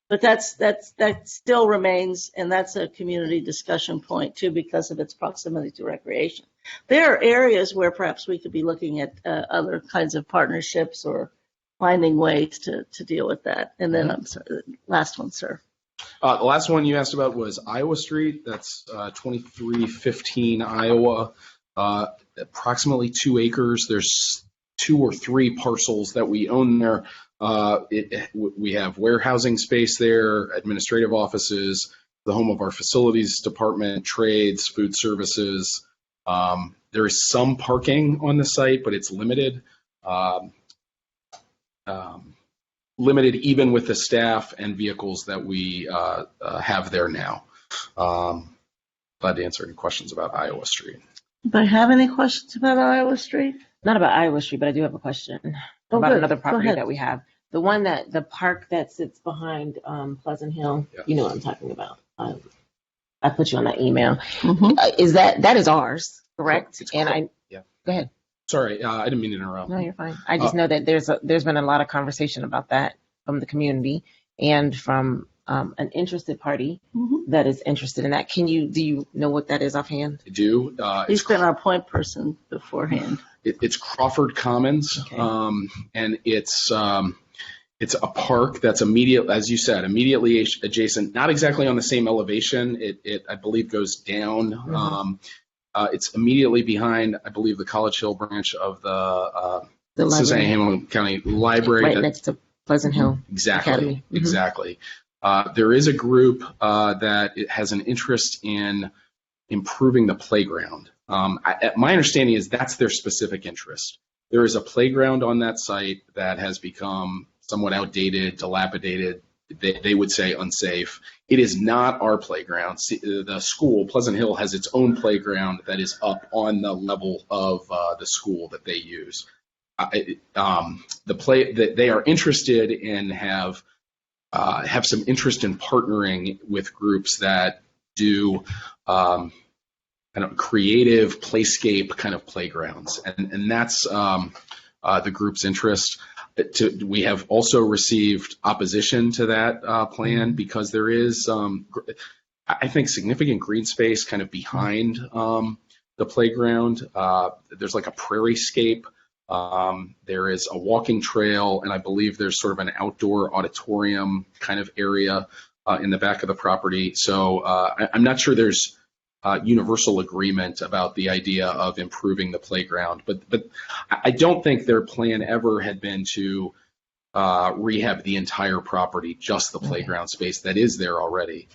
But that still remains, and that's a community discussion point too, because of its proximity to recreation. There are areas where perhaps we could be looking at other kinds of partnerships or finding ways to deal with that. And then I'm sorry, last one, sir. The last one you asked about was Iowa Street. That's 2315 Iowa. approximately 2 acres. There's 2 or 3 parcels that we own there. We have warehousing space there, administrative offices, the home of our facilities department, trades, food services. There is some parking on the site, but it's limited. Limited even with the staff and vehicles that we have there now. Glad to answer any questions about Iowa Street. Anybody have any questions about Iowa Street? Not about Iowa Street, but I do have a question about good. another Go property ahead. that we have. The park that sits behind Pleasant Hill. Yeah. You know what I'm talking about. I put you on that email. Mhm. Is that is ours, correct? It's And correct. Yeah. go ahead. Sorry, I didn't mean to interrupt. No, you're fine. I just know that there's been a lot of conversation about that from the community and from an interested party Mhm. that is interested in that. Do you know what that is offhand? I do. He's been our point person beforehand. It's Crawford Commons, Okay. and it's a park that's as you said, immediately adjacent. Not exactly on the same elevation. It I believe goes down. Mm-hmm. It's immediately behind, I believe, the College Hill branch of the The Cincinnati library, Hamilton County Library. right next to Pleasant Hill Exactly. Academy. Mhm. Exactly. There is a group that has an interest in improving the playground. My understanding is that's their specific interest. There is a playground on that site that has become somewhat outdated, dilapidated. They would say unsafe. It is not our playground. The school, Pleasant Hill, has its own playground that is up on the level of the school that they use. They are interested and have some interest in partnering with groups that do kind of creative playscape kind of playgrounds, and that's the group's interest. We have also received opposition to that plan because there is, I think, significant green space kind of behind the playground. There's like a prairie scape. There is a walking trail, and I believe there's sort of an outdoor auditorium kind of area in the back of the property. So I'm not sure there's universal agreement about the idea of improving the playground, but I don't think their plan ever had been to rehab the entire property, just the playground space that is there already.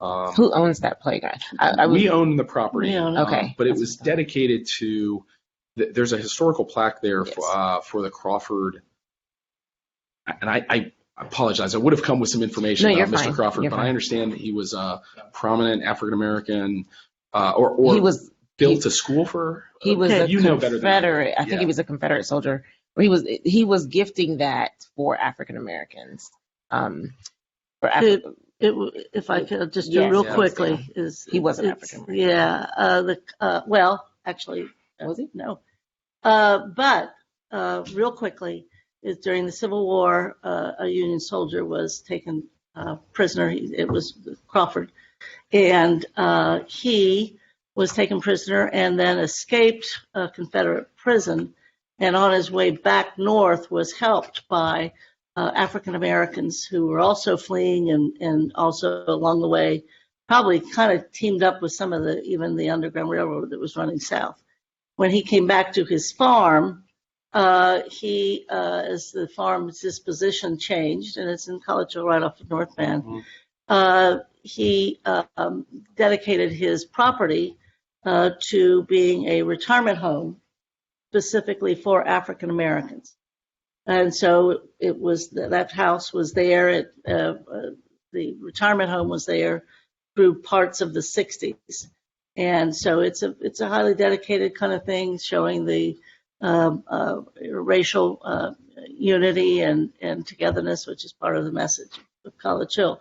Who owns that playground? We own the property, We own it. Okay. but it was dedicated to. There's a historical plaque there for the Crawford, and I apologize. I would have come with some information about Mr. Crawford, but I understand that he was a prominent African American, or he was built a school for. He was a you know better than Confederate. I Yeah. think he was a Confederate soldier. He was gifting that for African Americans. If I could just do Yes, real yes, quickly, He wasn't it's- African American. Yeah. Well, actually, Was he? No. But real quickly, is during the Civil War, a Union soldier was taken prisoner. It was Crawford, and he was taken prisoner and then escaped a Confederate prison, and on his way back north was helped by African Americans who were also fleeing, and also along the way probably kind of teamed up with some of even the Underground Railroad that was running south. When he came back to his farm, as the farm's disposition changed, and it's in College Hill right off of North Bend, he dedicated his property to being a retirement home specifically for African Americans. And so it was that house was there. The retirement home was there through parts of the 60s. And so it's a highly dedicated kind of thing, showing the racial unity and togetherness, which is part of the message of College Hill.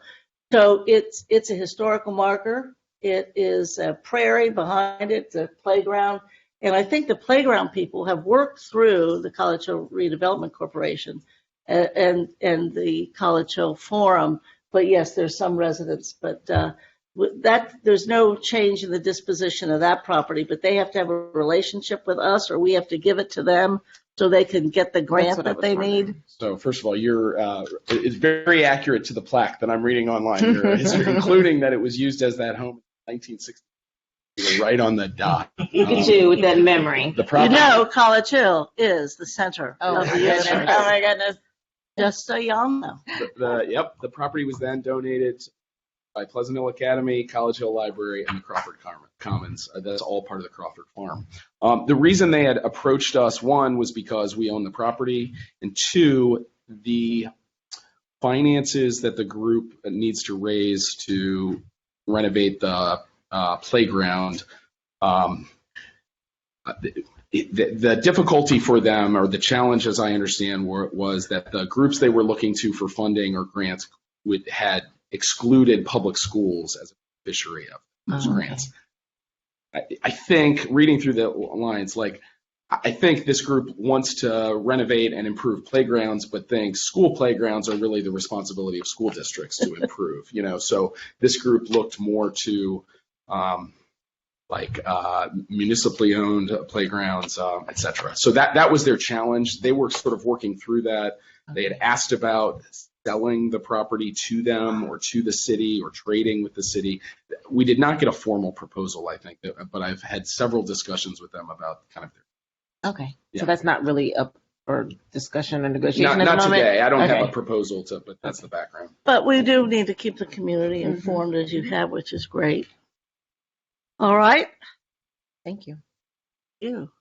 So it's a historical marker. It is a prairie behind it, the playground. And I think the playground people have worked through the College Hill Redevelopment Corporation and the College Hill Forum. But yes, there's some residents, but that there's no change in the disposition of that property, but they have to have a relationship with us, or we have to give it to them so they can get the grant that they need. So first of all, it's very accurate to the plaque that I'm reading online, your history, including that it was used as that home in 1960. You're right on the dot. Look at you with that memory. The You property, know, College Hill is the center Oh of my the goodness. universe. Oh my goodness. Just so y'all know. the property was then donated by Pleasant Hill Academy, College Hill Library, and the Crawford Commons. That's all part of the Crawford Farm. The reason they had approached us, one, was because we own the property, and two, the finances that the group needs to raise to renovate the playground. The difficulty for them, or the challenge, as I understand, was that the groups they were looking to for funding or grants had excluded public schools as a beneficiary of those grants. I think, reading through the lines, I think this group wants to renovate and improve playgrounds, but thinks school playgrounds are really the responsibility of school districts to improve. So this group looked more to municipally owned playgrounds, et cetera. So that was their challenge. They were sort of working through that. They had asked about selling the property to them or to the city or trading with the city. We did not get a formal proposal, I think, but I've had several discussions with them about kind of their. Okay. Yeah. So that's not really up for discussion or negotiation Not at the moment? today. I don't Okay. have a proposal but that's the background. But we do need to keep the community informed as you have, which is great. All right. Thank you. You.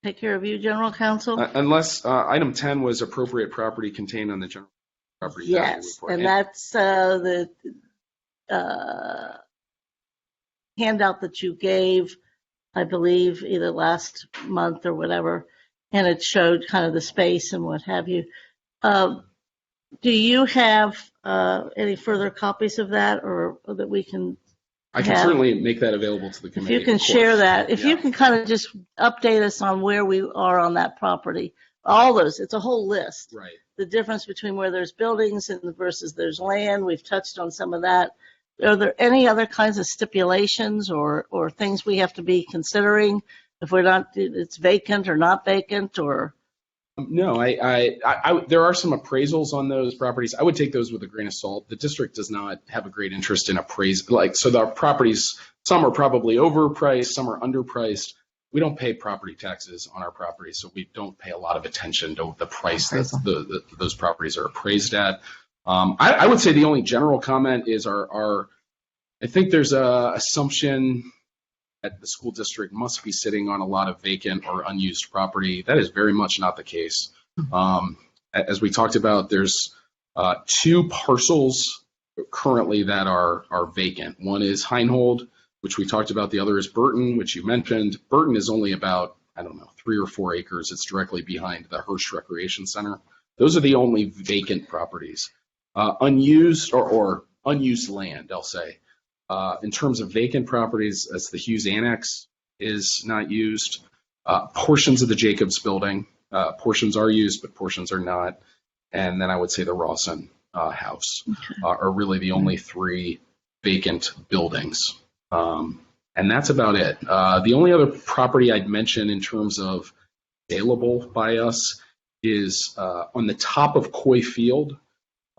Take care of you, General Counsel. Unless item 10 was appropriate property contained on the general property tax Yes, report. and that's the handout that you gave, I believe, either last month or whatever, and it showed kind of the space and what have you. Do you have any further copies of that, or that we can? I can certainly make that available to the If committee. you can of course. share that, if Yeah. you can kind of just update us on where we are on that property, all those, it's a whole list. Right. The difference between where there's buildings and versus there's land, we've touched on some of that. Are there any other kinds of stipulations or things we have to be considering if we're not, it's vacant or not vacant or? No, there are some appraisals on those properties. I would take those with a grain of salt. The district does not have a great interest in so the properties, some are probably overpriced, some are underpriced. We don't pay property taxes on our properties, so we don't pay a lot of attention to the price that those properties are appraised at. I would say the only general comment is I think there's a assumption that the school district must be sitting on a lot of vacant or unused property. That is very much not the case. As we talked about, there's two parcels currently that are vacant. One is Heinhold, which we talked about. The other is Burton, which you mentioned. Burton is only about, 3 or 4 acres. It's directly behind the Hirsch Recreation Center. Those are the only vacant properties. Unused or unused land, I'll say. In terms of vacant properties, as the Hughes Annex is not used. Portions of the Jacobs building, portions are used, but portions are not. And then I would say the Rawson house are really the only 3 vacant buildings. And that's about it. The only other property I'd mention in terms of saleable by us is on the top of Coy Field.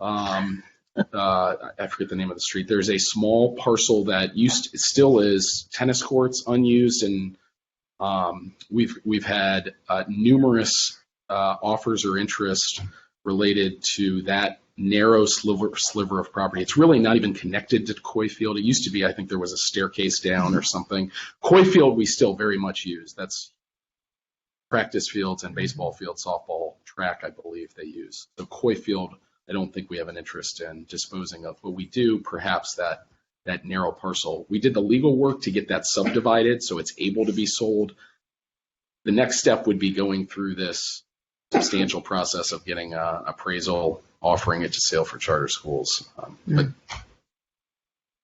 I forget the name of the street. There's a small parcel that still is tennis courts unused, and we've had numerous offers or interest related to that narrow sliver of property. It's really not even connected to Coy Field. It used to be, I think there was a staircase down or something. Coy Field we still very much use. That's practice fields and baseball fields, softball track, I believe they use. So Coy Field, I don't think we have an interest in disposing of, but we do perhaps that narrow parcel. We did the legal work to get that subdivided so it's able to be sold. The next step would be going through this substantial process of getting an appraisal, offering it to sale for charter schools. But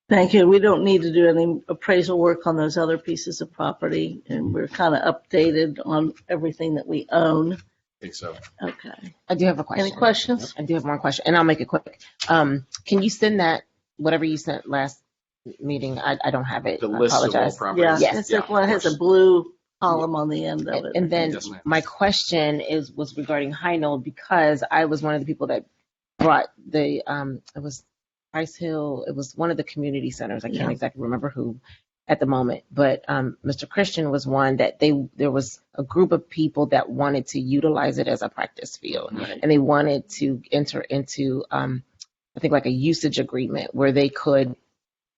Thank you. We don't need to do any appraisal work on those other pieces of property, and we're kind of updated on everything that we own. I think so. Okay. I do have a question. Any questions? I do have one question, and I'll make it quick. Can you send that, whatever you sent last meeting? I don't have it. The I list of all apologize. properties. Yeah, Yes. it's like one has a blue column on the end of it. And then Yes, ma'am. my question was regarding Heinold, because I was one of the people that brought it was Price Hill. It was one of the community centers. I can't exactly remember who. at the moment. But Mr. Christian was one that there was a group of people that wanted to utilize it as a practice field, Right. and they wanted to enter into I think like a usage agreement where they could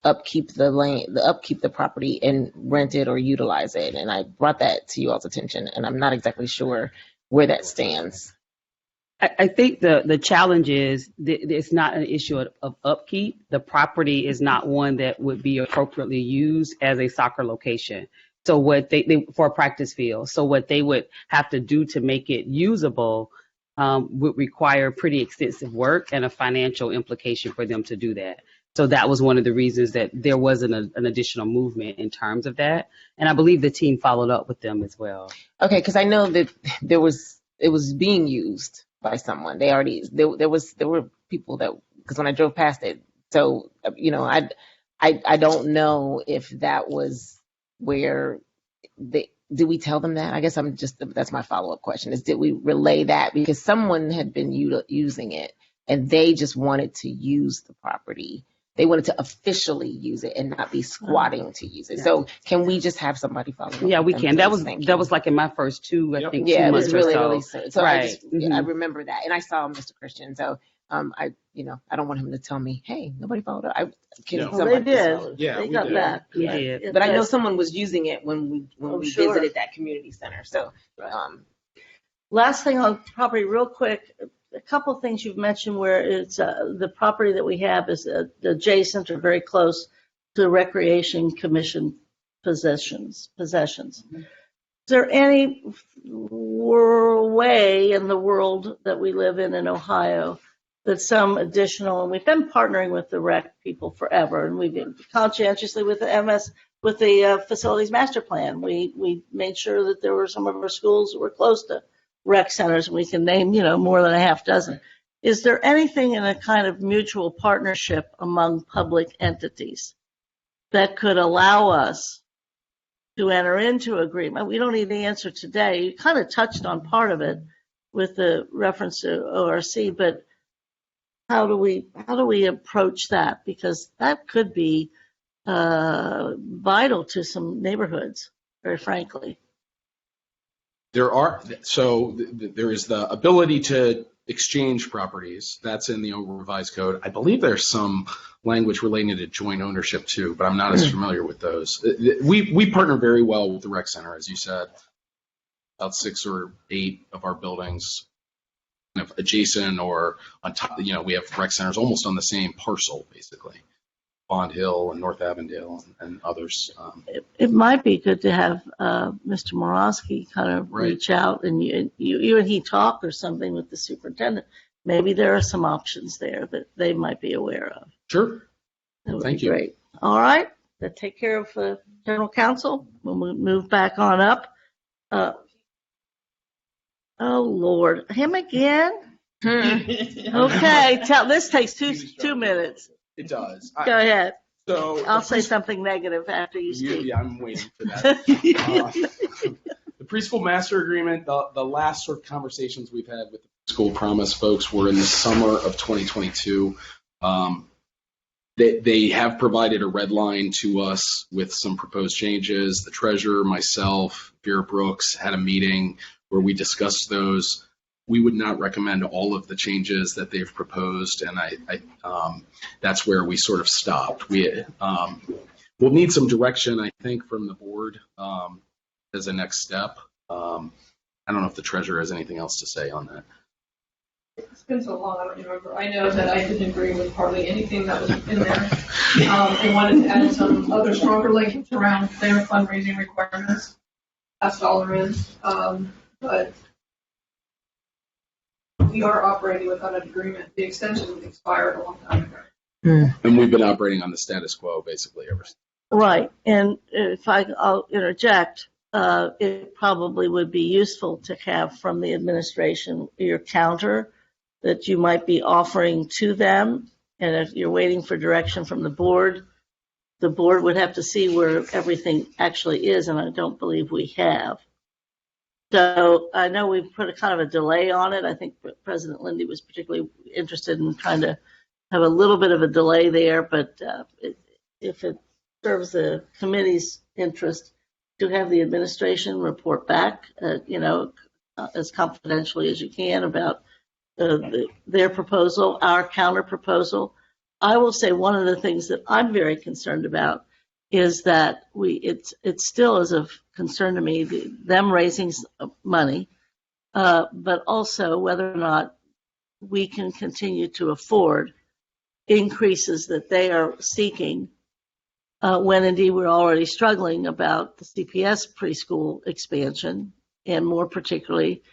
upkeep the property and rent it or utilize it. And I brought that to you all's attention, and I'm not exactly sure where that stands. I think the challenge is it's not an issue of upkeep. The property is not one that would be appropriately used as a soccer location. So what they for a practice field. So what they would have to do to make it usable would require pretty extensive work and a financial implication for them to do that. So that was one of the reasons that there wasn't an additional movement in terms of that. And I believe the team followed up with them as well. Okay, because I know that it was being used by someone. There were people that, because when I drove past it, so I don't know if that was where did we tell them that? I guess that's my follow-up question is, did we relay that? Because someone had been using it and they just wanted to use the property. They wanted to officially use it and not be squatting to use it. So can we just have somebody follow up? Yeah, we with can. them, That please? was like in my first two, I think, 2 Yeah, it months was really, or so. really soon. So Right. I remember that. And I saw Mr. Christian. So I don't want him to tell me, hey, nobody followed up. Well, they did. Yeah, They we got did. back. We did. But I know someone was using it when we sure. visited that community center. So Last thing on property, real quick, a couple of things you've mentioned where it's the property that we have is adjacent or very close to the Recreation Commission possessions. Is there any way in the world that we live in Ohio, that some additional, and we've been partnering with the rec people forever, and we've been conscientiously with the facilities master plan. We made sure that there were some of our schools that were close to rec centers, and we can name, more than a half dozen. Is there anything in a kind of mutual partnership among public entities that could allow us to enter into agreement? We don't need the answer today. You kind of touched on part of it with the reference to ORC, but how do we approach that? Because that could be vital to some neighborhoods, very frankly. There is the ability to exchange properties. That's in the revised code. I believe there's some language relating to joint ownership too, but I'm not as familiar with those. We partner very well with the rec center, as you said. About 6 or 8 of our buildings kind of adjacent or on top. We have rec centers almost on the same parcel, basically. Bond Hill and North Avondale and others. It might be good to have Mr. Morosky kind of reach out and you and he talk or something with the superintendent. Maybe there are some options there that they might be aware of. Sure. That would Thank be you. great. All right. That take care of general counsel. We'll move back on up. Oh Lord, him again? Okay. This takes two minutes. It does. Go ahead. So I'll say something negative after you speak. Yeah, I'm waiting for that. The preschool master agreement, the last sort of conversations we've had with the School Promise folks were in the summer of 2022. They have provided a red line to us with some proposed changes. The treasurer, myself, Vera Brooks had a meeting where we discussed those. We would not recommend all of the changes that they've proposed, and that's where we sort of stopped. We'll need some direction, I think, from the board as a next step. I don't know if the treasurer has anything else to say on that. It's been so long, I don't remember. I know that I didn't agree with hardly anything that was in there. I wanted to add some other stronger language around their fundraising requirements. That's all there is. But we are operating without an agreement. The extension expired a long time ago. And we've been operating on the status quo basically ever since. Right. And if I'll interject, it probably would be useful to have from the administration your counter that you might be offering to them. And if you're waiting for direction from the board would have to see where everything actually is, and I don't believe we have. So I know we've put a kind of a delay on it. I think President Lindy was particularly interested in trying to have a little bit of a delay there, but if serves the committee's interest to have the administration report back, as confidentially as you can about their proposal, our counter proposal. I will say one of the things that I'm very concerned about is that it still is of concern to me, them raising money, but also whether or not we can continue to afford increases that they are seeking, when indeed we're already struggling about the CPS preschool expansion, and more particularly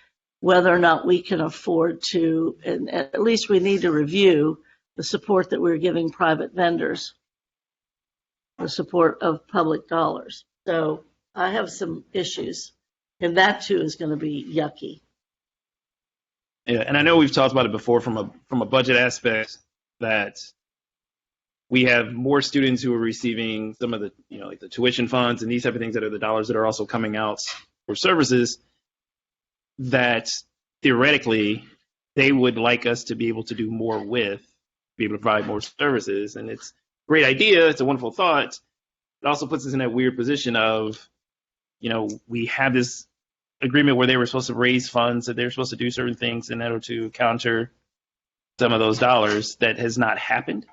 whether or not we can afford to, and at least we need to review the support that we're giving private vendors, the support of public dollars. So I have some issues, and that too is going to be yucky. Yeah, and I know we've talked about it before from a budget aspect, that we have more students who are receiving some of the, like the tuition funds and these type of things that are the dollars that are also coming out for services, that theoretically they would like us to be able to do more with, be able to provide more services. And it's a great idea. It's a wonderful thought. It also puts us in that weird position of, we have this agreement where they were supposed to raise funds, that they were supposed to do certain things in order to counter some of those dollars. That has not happened.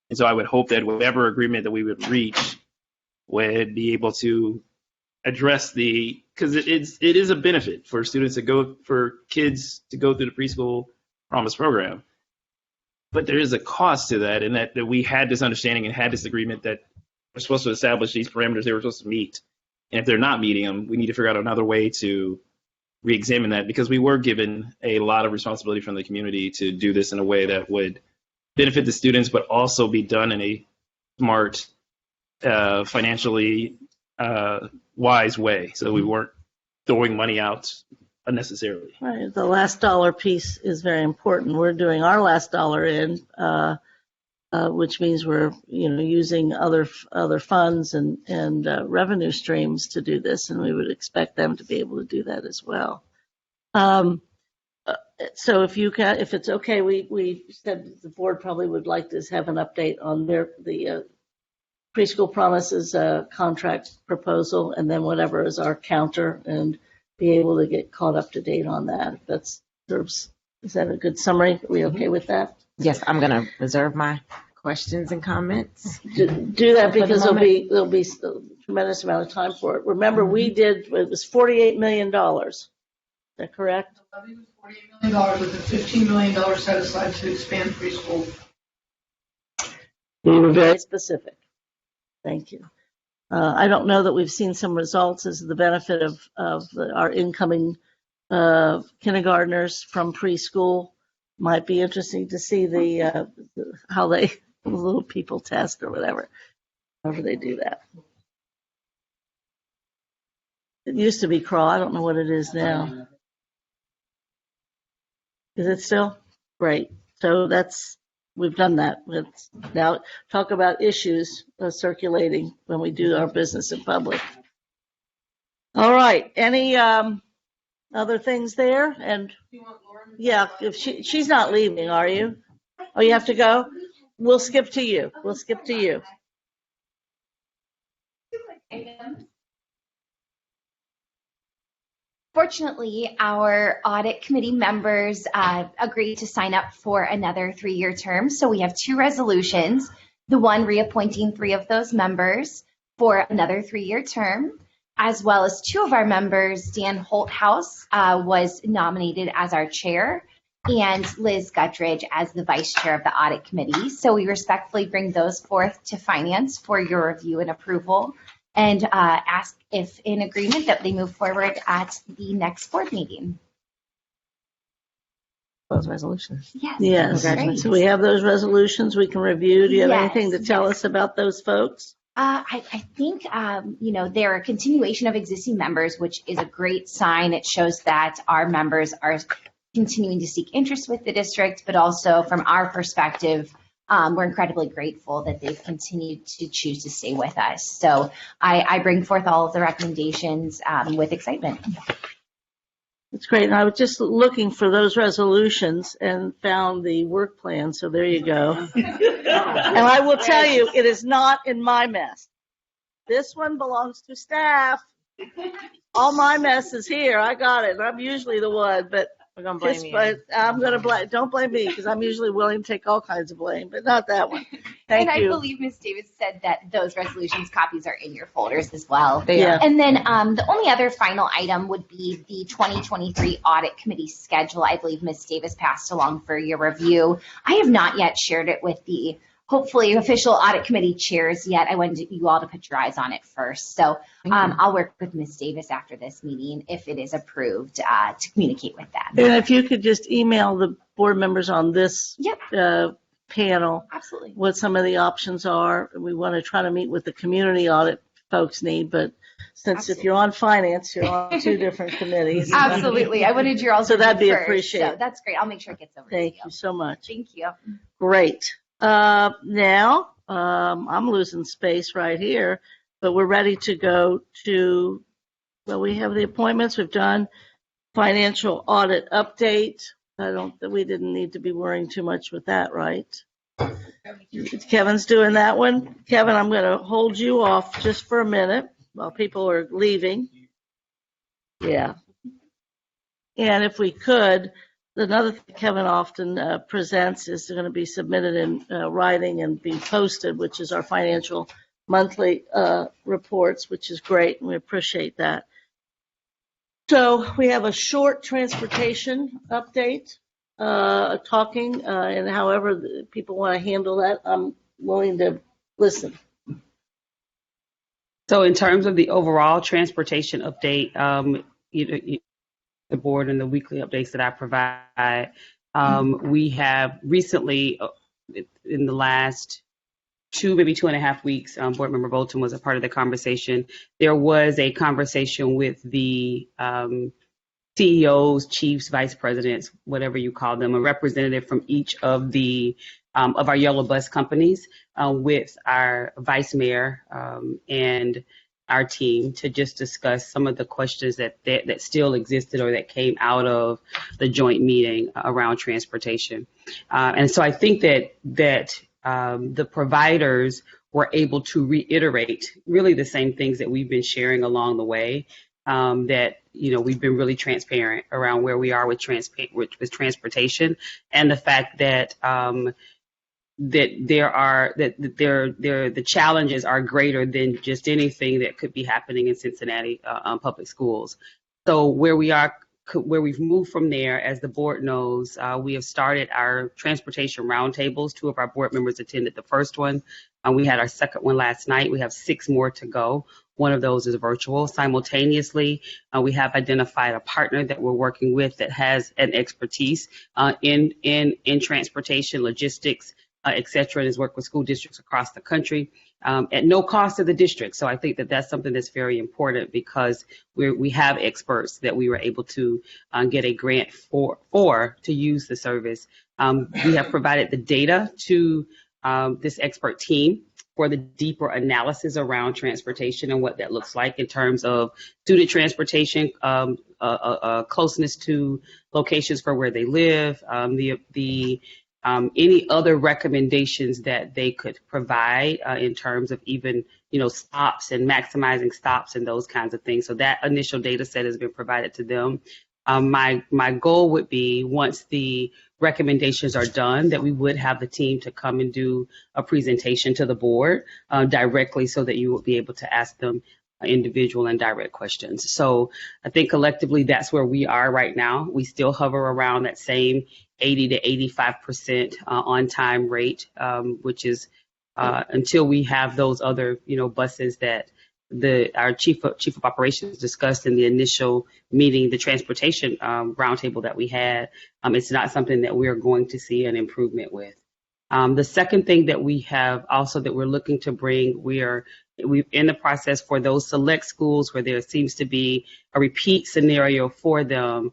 And so I would hope that whatever agreement that we would reach would be able to address because it is a benefit for students for kids to go through the preschool promise program. But there is a cost to that, and that we had this understanding and had this agreement that we're supposed to establish these parameters they were supposed to meet. And if they're not meeting them, we need to figure out another way to re-examine that, because we were given a lot of responsibility from the community to do this in a way that would benefit the students, but also be done in a smart, financially wise way, so we weren't throwing money out unnecessarily. Right. The last dollar piece is very important. We're doing our last dollar in, which means we're using other funds and revenue streams to do this, and we would expect them to be able to do that as well. So if it's okay, we said the board probably would like to have an update on the preschool promises contract proposal, and then whatever is our counter, and be able to get caught up to date on that. Is that a good summary? Are we okay with that? Yes, I'm going to reserve my questions and comments. Do that, because there'll be a tremendous amount of time for it. Remember, it was $48 million. Is that correct? I think it was $48 million with a $15 million set aside to expand preschool. We were very specific. Thank you. I don't know that we've seen some results as the benefit of our incoming kindergartners from preschool. Might be interesting to see how the little people test or whatever, however they do that. It used to be crawl. I don't know what it is now. Is it still? Great. So we've done that. Let's now talk about issues circulating when we do our business in public. All right. Any other things there? And yeah, if she's not leaving, are you? Oh, you have to go? We'll skip to you. Fortunately, our audit committee members agreed to sign up for another 3-year term. So we have 2 resolutions, the one reappointing 3 of those members for another 3-year term, as well as 2 of our members, Dan Holthouse was nominated as our chair, and Liz Guttridge as the vice chair of the audit committee. So we respectfully bring those forth to finance for your review and approval, and ask if in agreement that they move forward at the next board meeting. Those resolutions. Yes. So we have those resolutions we can review. Do you have anything to tell us about those folks? I think, they're a continuation of existing members, which is a great sign. It shows that our members are continuing to seek interest with the district, but also from our perspective, we're incredibly grateful that they've continued to choose to stay with us. So I bring forth all of the recommendations with excitement. That's great. And I was just looking for those resolutions and found the work plan. So there you go. And I will tell you, it is not in my mess. This one belongs to staff. All my mess is here. I got it. I'm usually the one, but We're gonna blame you. but I'm gonna blame. Don't blame me because I'm usually willing to take all kinds of blame, but not that one. Thank and you. I believe Ms. Davis said that those resolutions copies are in your folders as well. They Yeah. are. And then the only other final item would be the 2023 Audit Committee schedule. I believe Ms. Davis passed along for your review. I have not yet shared it with the hopefully official Audit Committee chairs yet. I wanted you all to put your eyes on it first. So I'll work with Ms. Davis after this meeting if it is approved to communicate with that. And if you could just email the board members on this Yep, panel absolutely. what some of the options are. We want to try to meet with the community audit folks need, but since if you're on finance, you're on two different committees. Absolutely. I wanted your all So that'd be first, appreciated. So that's great. I'll make sure it gets over Thank to you so much. Thank you. Great. Now, I'm losing space right here, but we're ready to go to, well, we have the appointments. We've done financial audit update. We didn't need to be worrying too much with that, right? Kevin's doing that one. Kevin, I'm going to hold you off just for a minute while people are leaving. Yeah. And if we could, another thing Kevin often presents is going to be submitted in writing and be posted, which is our financial monthly reports, which is great, and we appreciate that. So we have a short transportation update, talking, and however people want to handle that, I'm willing to listen. So in terms of the overall transportation update, the board and the weekly updates that I provide, we have recently, in the last maybe 2.5 weeks, Board Member Bolton was a part of the conversation. There was a conversation with the CEOs, chiefs, vice presidents, whatever you call them, a representative from each of the of our yellow bus companies with our vice mayor and our team to just discuss some of the questions that still existed or that came out of the joint meeting around transportation. And so I think that the providers were able to reiterate really the same things that we've been sharing along the way, that we've been really transparent around where we are with transportation, and the fact that the challenges are greater than just anything that could be happening in Cincinnati public schools. So where we've moved from there, as the board knows, we have started our transportation roundtables. 2 of our board members attended the first one. We had our second one last night. We have 6 more to go. One of those is virtual. Simultaneously, we have identified a partner that we're working with that has an expertise in transportation, logistics, et cetera, and has worked with school districts across the country at no cost to the district. So I think that that's something that's very important, because we have experts that we were able to get a grant for to use the service. We have provided the data to this expert team for the deeper analysis around transportation and what that looks like in terms of student transportation, closeness to locations for where they live, any other recommendations that they could provide in terms of even, stops and maximizing stops and those kinds of things. So that initial data set has been provided to them. My goal would be, once the recommendations are done, that we would have the team to come and do a presentation to the board directly, so that you would be able to ask them individual and direct questions. So I think collectively that's where we are right now. We still hover around that same 80 to 85% on-time rate, which is until we have those other, buses that our chief of operations discussed in the initial meeting, the transportation roundtable that we had. It's not something that we're going to see an improvement with. The second thing that we have also that we're looking to bring, we're in the process for those select schools where there seems to be a repeat scenario for them,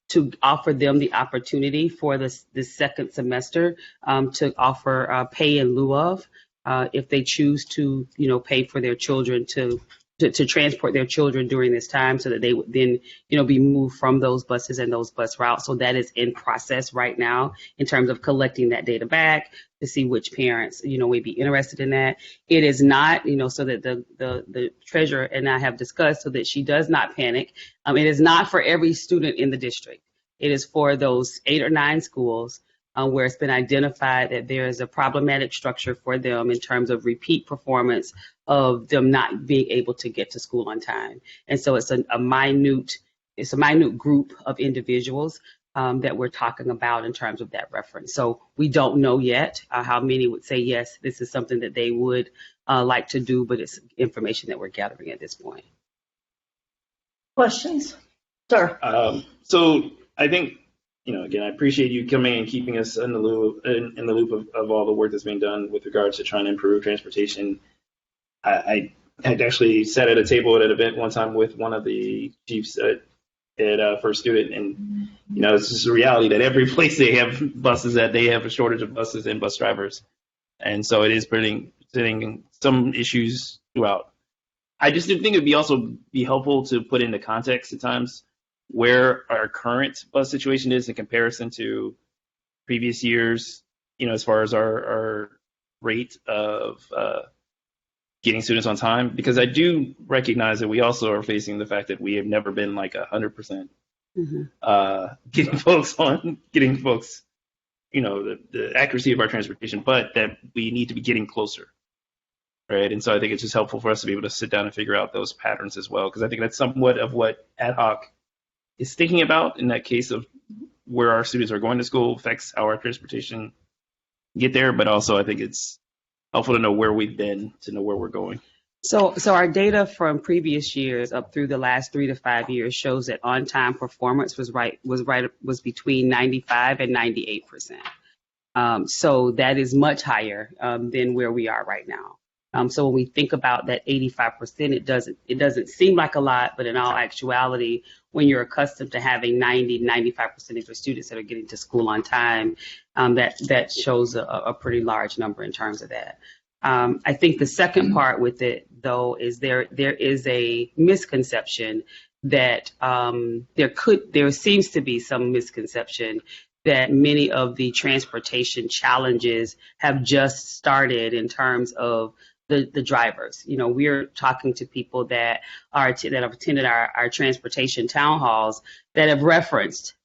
to offer them the opportunity for this second semester to offer pay in lieu of, if they choose to, pay for their children to to transport their children during this time so that they would then, be moved from those buses and those bus routes. So that is in process right now in terms of collecting that data back to see which parents, may be interested in that. It is not, so that the treasurer and I have discussed so that she does not panic. It is not for every student in the district. It is for those 8 or 9 schools where it's been identified that there is a problematic structure for them in terms of repeat performance of them not being able to get to school on time. And so it's a minute group of individuals that we're talking about in terms of that reference. So we don't know yet how many would say, yes, this is something that they would like to do, but it's information that we're gathering at this point. Questions? Sir. So I think, again, I appreciate you coming and keeping us in the loop of all the work that's being done with regards to trying to improve transportation. I had actually sat at a table at an event one time with one of the chiefs at First Student, and it's just a reality that every place they have buses, that they have a shortage of buses and bus drivers, and so it is presenting some issues throughout. I just didn't think it would also be helpful to put into context at times where our current bus situation is in comparison to previous years, as far as our rate of getting students on time, because I do recognize that we also are facing the fact that we have never been like 100% getting folks, the accuracy of our transportation, but that we need to be getting closer. Right. And so I think it's just helpful for us to be able to sit down and figure out those patterns as well, because I think that's somewhat of what ad hoc is thinking about in that case of where our students are going to school affects how our transportation get there. But also I think it's helpful to know where we've been to know where we're going. So our data from previous years up through the last 3 to 5 years shows that on-time performance was between 95 and 98%. So that is much higher than where we are right now. So when we think about that 85%, it doesn't seem like a lot, but in all actuality, when you're accustomed to having 95% of your students that are getting to school on time, that shows a pretty large number in terms of that. I think the second part with it, though, is there is a misconception that there seems to be some misconception that many of the transportation challenges have just started in terms of the drivers. We're talking to people that have attended our transportation town halls that have referenced,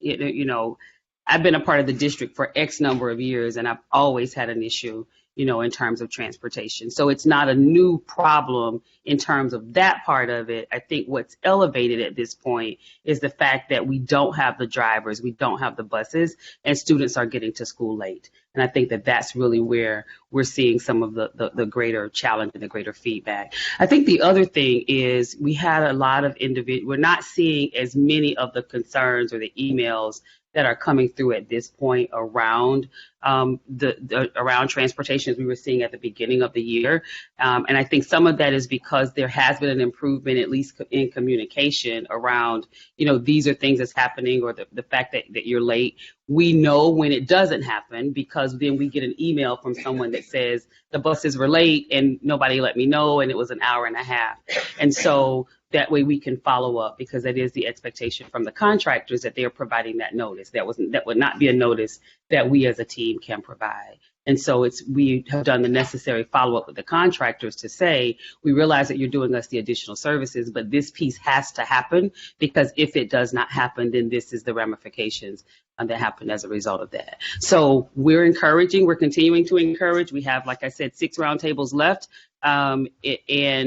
I've been a part of the district for X number of years, and I've always had an issue, in terms of transportation. So it's not a new problem in terms of that part of it. I think what's elevated at this point is the fact that we don't have the drivers, we don't have the buses, and students are getting to school late. And I think that that's really where we're seeing some of the greater challenge and the greater feedback. I think the other thing is we had a lot of we're not seeing as many of the concerns or the emails that are coming through at this point around around transportation as we were seeing at the beginning of the year. And I think some of that is because there has been an improvement, at least in communication around, these are things that's happening, or the fact that you're late. We know when it doesn't happen because then we get an email from someone that says the buses were late and nobody let me know and it was an hour and a half. And so that way we can follow up, because that is the expectation from the contractors that they are providing that notice. That would not be a notice that we as a team can provide. And so we have done the necessary follow-up with the contractors to say, we realize that you're doing us the additional services, but this piece has to happen, because if it does not happen, then this is the ramifications that happen as a result of that. So we're continuing to encourage. We have, like I said, 6 roundtables left, and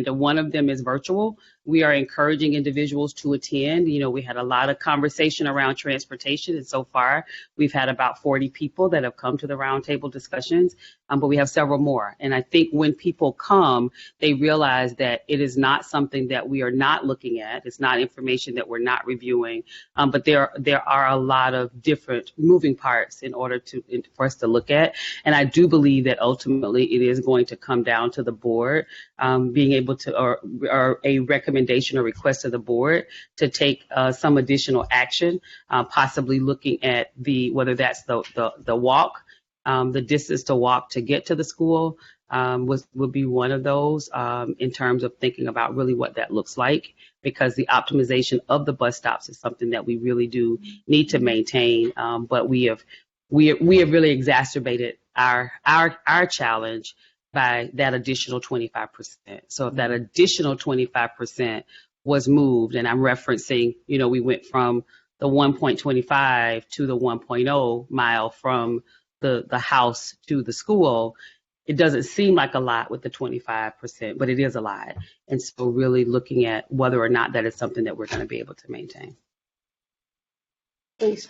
one of them is virtual. We are encouraging individuals to attend. We had a lot of conversation around transportation, and so far we've had about 40 people that have come to the roundtable discussions, but we have several more. And I think when people come, they realize that it is not something that we are not looking at. It's not information that we're not reviewing, but there are a lot of different moving parts in order for us to look at. And I do believe that ultimately it is going to come down to the board being able to, or a recommendation or request to the board to take some additional action, possibly looking at whether that's the walk, the distance to walk to get to the school, would be one of those in terms of thinking about really what that looks like, because the optimization of the bus stops is something that we really do need to maintain. But we have really exacerbated our challenge by that additional 25%. So if that additional 25% was moved, and I'm referencing, we went from the 1.25 to the 1.0 mile from the house to the school. It doesn't seem like a lot with the 25%, but it is a lot. And so really looking at whether or not that is something that we're going to be able to maintain. Please.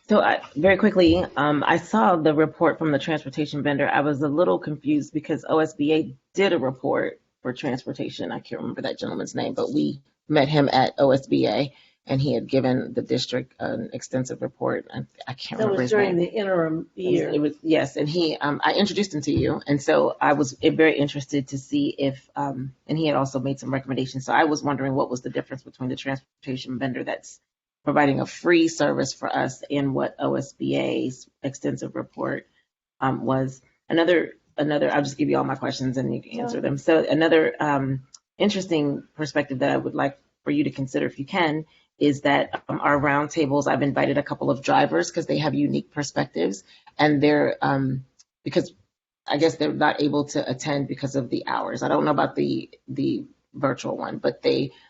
So very quickly, I saw the report from the transportation vendor. I was a little confused because OSBA did a report for transportation. I can't remember that gentleman's name, but we met him at OSBA, and he had given the district an extensive report. I can't remember his name. That was during the interim year. It was, yes, and he, I introduced him to you, and so I was very interested to see if, and he had also made some recommendations. So I was wondering what was the difference between the transportation vendor that's providing a free service for us and what OSBA's extensive report was. Another, I'll just give you all my questions and you can answer them. So another interesting perspective that I would like for you to consider if you can is that our roundtables, I've invited a couple of drivers because they have unique perspectives, and they're, because I guess they're not able to attend because of the hours. I don't know about the virtual one, but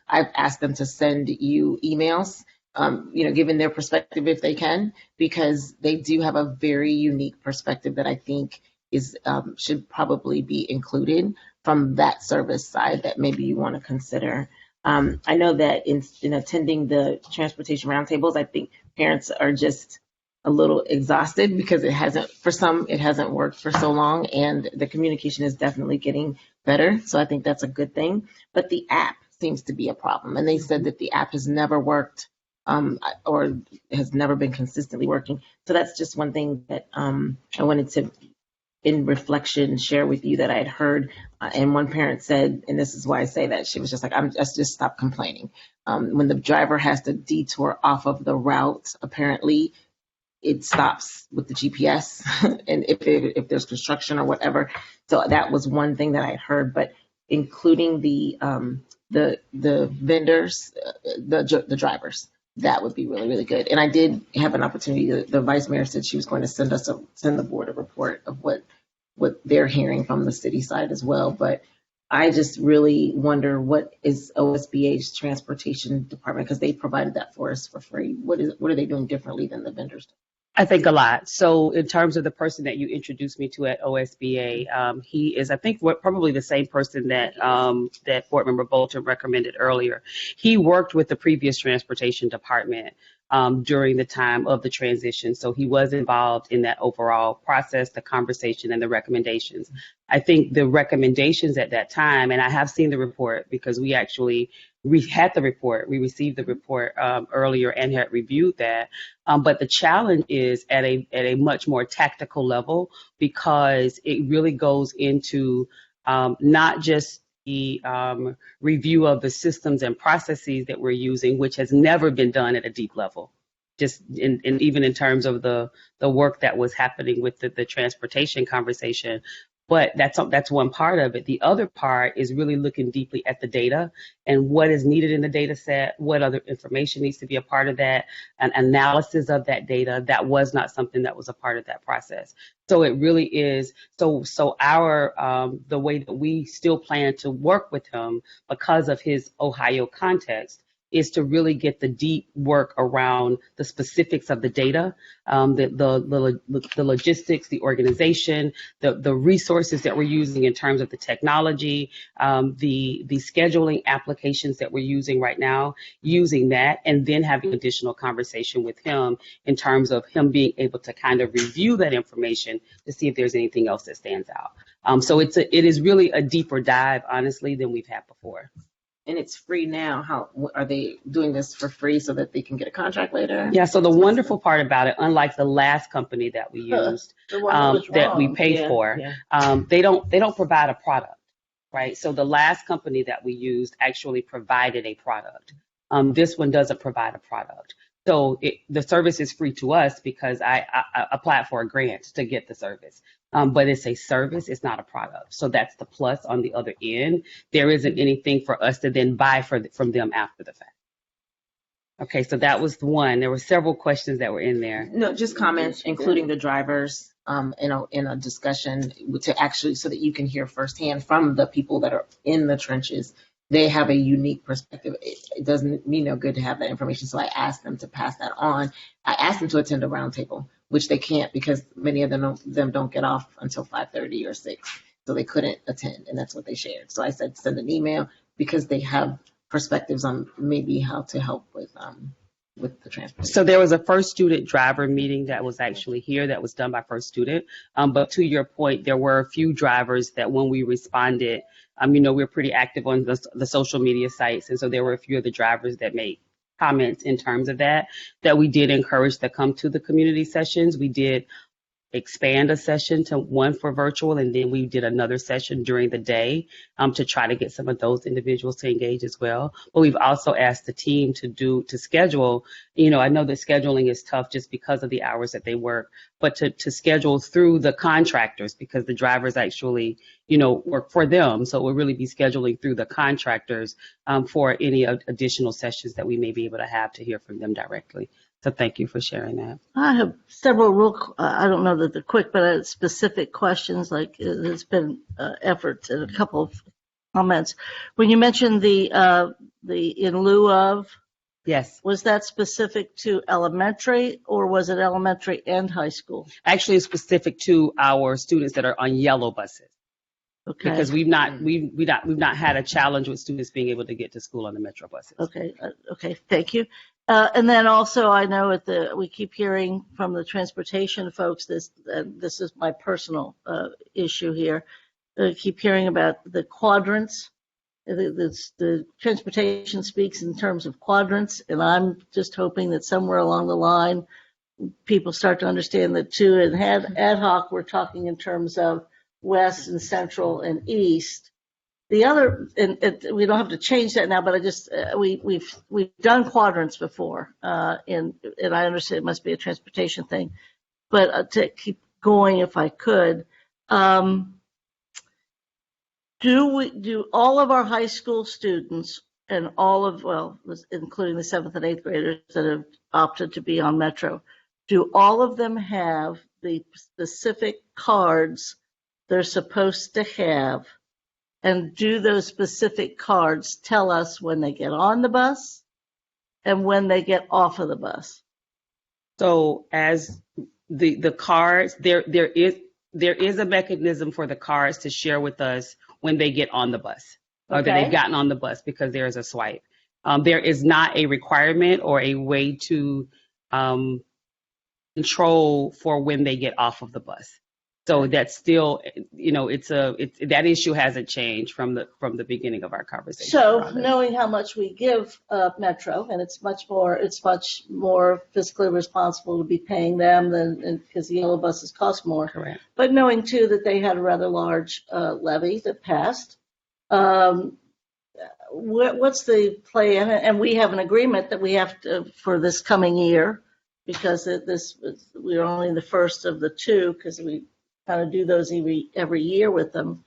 I've asked them to send you emails, given their perspective if they can, because they do have a very unique perspective that I think is should probably be included from that service side that maybe you want to consider. I know that in attending the transportation roundtables, I think parents are just a little exhausted because it hasn't worked for so long, and the communication is definitely getting better. So I think that's a good thing. But the app seems to be a problem, and they said that the app has never worked or has never been consistently working. So that's just one thing that I wanted to, in reflection, share with you that I had heard. And one parent said, and this is why I say that, she was just like, just stop complaining. When the driver has to detour off of the route, apparently it stops with the GPS and if there's construction or whatever. So that was one thing that I had heard, but including the vendors, the drivers, that would be really, really good. And I did have an opportunity. The vice mayor said she was going to send the board a report of what they're hearing from the city side as well. But I just really wonder what is OSBA's transportation department, because they provided that for us for free. What are they doing differently than the vendors? I think a lot. So in terms of the person that you introduced me to at OSBA, he is, I think, probably the same person that that Board Member Bolton recommended earlier. He worked with the previous transportation department during the time of the transition. So he was involved in that overall process, the conversation, and the recommendations. I think the recommendations at that time, and I have seen the report because we had the report. We received the report earlier and had reviewed that. But the challenge is at a much more tactical level, because it really goes into not just the review of the systems and processes that we're using, which has never been done at a deep level. Just even in terms of the work that was happening with the transportation conversation. But that's one part of it. The other part is really looking deeply at the data and what is needed in the data set, what other information needs to be a part of that, an analysis of that data. That was not something that was a part of that process. So it really is, so our, the way that we still plan to work with him because of his Ohio context is to really get the deep work around the specifics of the data, the logistics, the organization, the resources that we're using in terms of the technology, the scheduling applications that we're using right now, using that, and then having additional conversation with him in terms of him being able to kind of review that information to see if there's anything else that stands out. So it is really a deeper dive, honestly, than we've had before. And it's free now. How are they doing this for free so that they can get a contract later? Yeah, so the wonderful part about it, unlike the last company that we used, that we paid for, they don't provide a product, right? So the last company that we used actually provided a product. This one doesn't provide a product. So the service is free to us because I applied for a grant to get the service. But it's a service, it's not a product. So that's the plus on the other end. There isn't anything for us to then buy from them after the fact. Okay, so that was one. There were several questions that were in there. No, just comments, including the drivers, in a discussion to actually, so that you can hear firsthand from the people that are in the trenches. They have a unique perspective. It doesn't mean no good to have that information. So I asked them to pass that on. I asked them to attend a roundtable, which they can't because many of them don't get off until 5:30 or 6. So they couldn't attend, and that's what they shared. So I said send an email because they have perspectives on maybe how to help with the transportation. So there was a first student driver meeting that was actually here that was done by first student. But to your point, there were a few drivers that when we responded, we're pretty active on the social media sites. And so there were a few of the drivers that made comments in terms of that we did encourage to come to the community sessions. We did expand a session to one for virtual, and then we did another session during the day to try to get some of those individuals to engage as well. But we've also asked the team to schedule, I know that scheduling is tough just because of the hours that they work, but to schedule through the contractors because the drivers actually, work for them. So we'll really be scheduling through the contractors for any additional sessions that we may be able to have to hear from them directly. So thank you for sharing that. I have several I don't know that they're quick, but specific questions. Like there's been efforts and a couple of comments. When you mentioned the in lieu of, yes, was that specific to elementary or was it elementary and high school? Actually, it's specific to our students that are on yellow buses. Okay. Because we've not had a challenge with students being able to get to school on the metro buses. Okay. Okay. Thank you. And then also, I know we keep hearing from the transportation folks. This is my personal issue here. I keep hearing about the quadrants. The transportation speaks in terms of quadrants, and I'm just hoping that somewhere along the line, people start to understand that too. And ad hoc, we're talking in terms of west and central and east. The other, and we don't have to change that now, but I just we've done quadrants before, and I understand it must be a transportation thing, but to keep going, if I could, do all of our high school students and including the 7th and 8th graders that have opted to be on Metro, do all of them have the specific cards they're supposed to have? And do those specific cards tell us when they get on the bus and when they get off of the bus? So as the cards, there is a mechanism for the cards to share with us when they get on the bus or that they've gotten on the bus because there is a swipe. There is not a requirement or a way to control for when they get off of the bus. So that's still, that issue hasn't changed from the beginning of our conversation. So knowing how much we give Metro, and it's much more fiscally responsible to be paying them than because the yellow buses cost more. Correct. But knowing too that they had a rather large levy that passed, what's the plan? And we have an agreement that we have to for this coming year because we're only the first of the two because we kind of do those every year with them.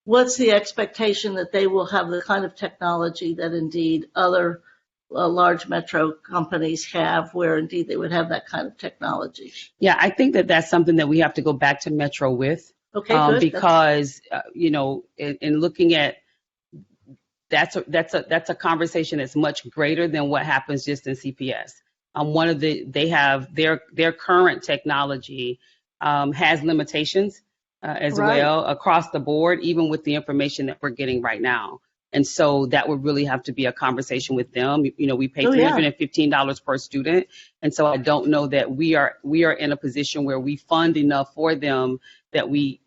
What's the expectation that they will have the kind of technology that indeed other large metro companies have, where indeed they would have that kind of technology? Yeah, I think that's something that we have to go back to Metro with. Okay, good. Because in looking at that's a conversation that's much greater than what happens just in CPS. They have their current technology has limitations as well across the board, even with the information that we're getting right now. And so that would really have to be a conversation with them. We pay $315 per student. And so I don't know that we are in a position where we fund enough for them that we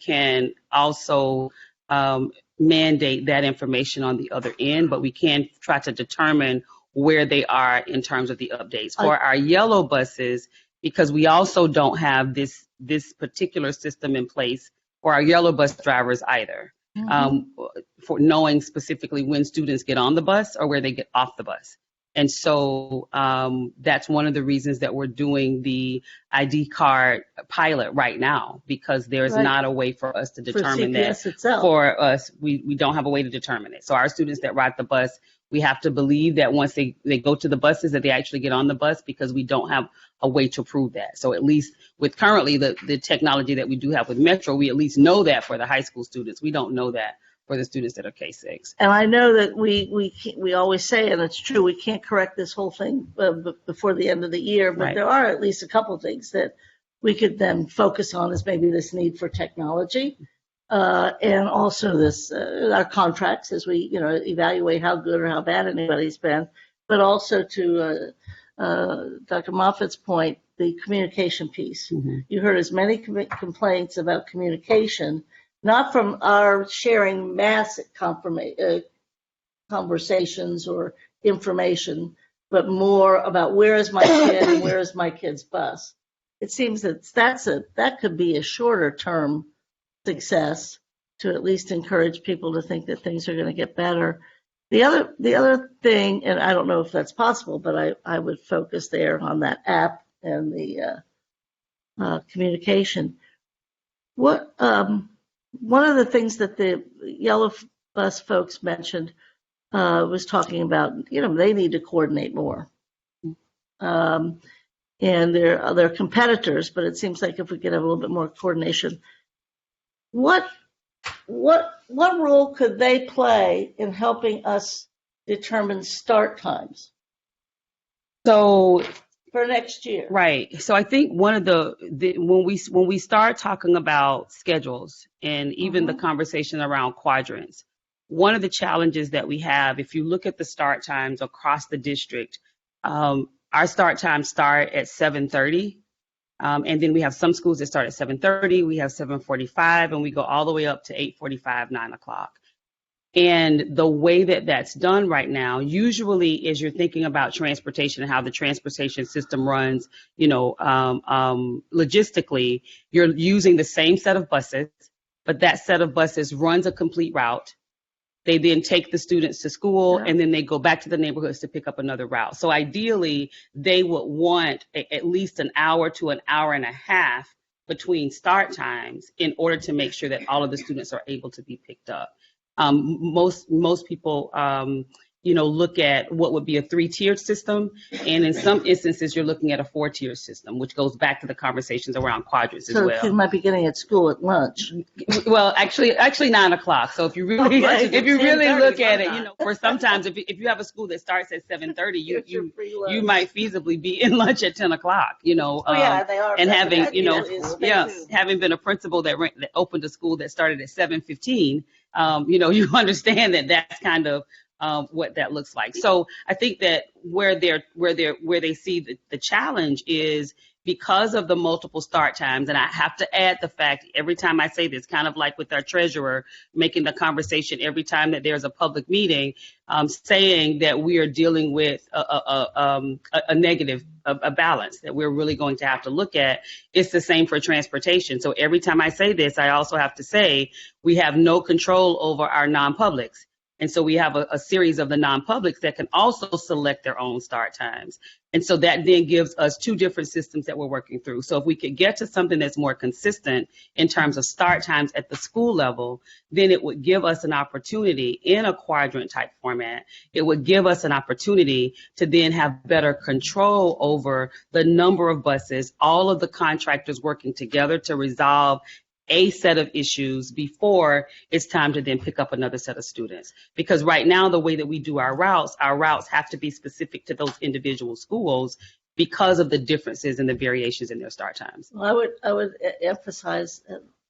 can also mandate that information on the other end, but we can try to determine where they are in terms of the updates. For our yellow buses, because we also don't have this particular system in place for our yellow bus drivers either, for knowing specifically when students get on the bus or where they get off the bus. And so that's one of the reasons that we're doing the ID card pilot right now, because there's Right. not a way for us to determine that CPS itself. for us. We don't have a way to determine it. So our students that ride the bus, we have to believe that once they go to the buses that they actually get on the bus, because we don't have a way to prove that. So at least with currently the technology that we do have with Metro, we at least know that for the high school students. We don't know that for the students that are K-6. And I know that we always say, and it's true, we can't correct this whole thing before the end of the year, but Right. there are at least a couple of things that we could then focus on, is maybe this need for technology, and also this our contracts as we evaluate how good or how bad anybody's been, but also to Dr. Moffat's point, the communication piece. Mm-hmm. You heard as many complaints about communication, not from our sharing mass conversations or information, but more about where is my kid and where is my kid's bus. It seems that could be a shorter term success to at least encourage people to think that things are going to get better. The other thing, and I don't know if that's possible, but I would focus there on that app and the communication. One of the things that the Yellow Bus folks mentioned was talking about, they need to coordinate more. And they're competitors, but it seems like if we could have a little bit more coordination, what role could they play in helping us determine start times So for next year? right. So I think one of when we start talking about schedules and even the conversation around quadrants, one of the challenges that we have, if you look at the start times across the district, our start times start at 7:30. And then we have some schools that start at 7:30, we have 7:45, and we go all the way up to 8:45, 9 o'clock. And the way that that's done right now, usually as you're thinking about transportation and how the transportation system runs, logistically, you're using the same set of buses, but that set of buses runs a complete route. They then take the students to school, and then they go back to the neighborhoods to pick up another route. So ideally, they would want at least an hour to an hour and a half between start times in order to make sure that all of the students are able to be picked up. Most people, look at what would be a 3-tiered system, and in some instances, you're looking at a 4-tiered system, which goes back to the conversations around quadrants as So well. kids might be getting at school at lunch. Well, actually 9 o'clock. So if you really, if you really 10:30 look at it, sometimes. for sometimes if you have a school that starts at 7:30, Get your free lunch. you might feasibly be in lunch at 10 o'clock. They are. And having Is having been a principal that opened a school that started at 7:15, you understand that that's kind of what that looks like. So I think that where they see the challenge is because of the multiple start times. And I have to add the fact, every time I say this, kind of like with our treasurer making the conversation every time that there's a public meeting, saying that we are dealing with a negative, a balance that we're really going to have to look at. It's the same for transportation. So every time I say this, I also have to say we have no control over our non-publics. And so we have a series of the non-publics that can also select their own start times. And so that then gives us two different systems that we're working through. So if we could get to something that's more consistent in terms of start times at the school level, then it would give us an opportunity in a quadrant type format. It would give us an opportunity to then have better control over the number of buses, all of the contractors working together to resolve a set of issues before it's time to then pick up another set of students. Because right now, the way that we do our routes have to be specific to those individual schools because of the differences and the variations in their start times. Well, I would emphasize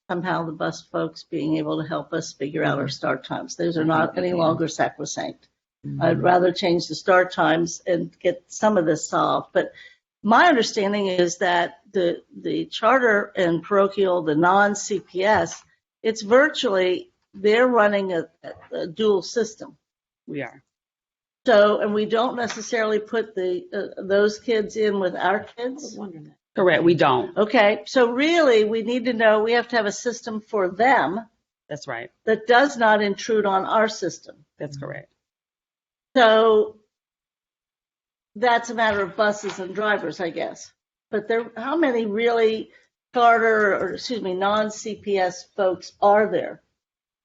somehow the bus folks being able to help us figure out our start times. Those are not any longer sacrosanct. I'd rather change the start times and get some of this solved. But my understanding is that the charter and parochial, the non-CPS, it's virtually, they're running a dual system. We are. So, and we don't necessarily put those kids in with our kids. Correct, we don't. Okay, so really we need to know, we have to have a system for them That's right. that does not intrude on our system. That's correct. So that's a matter of buses and drivers, I guess. But how many really charter or, excuse me, non-CPS folks are there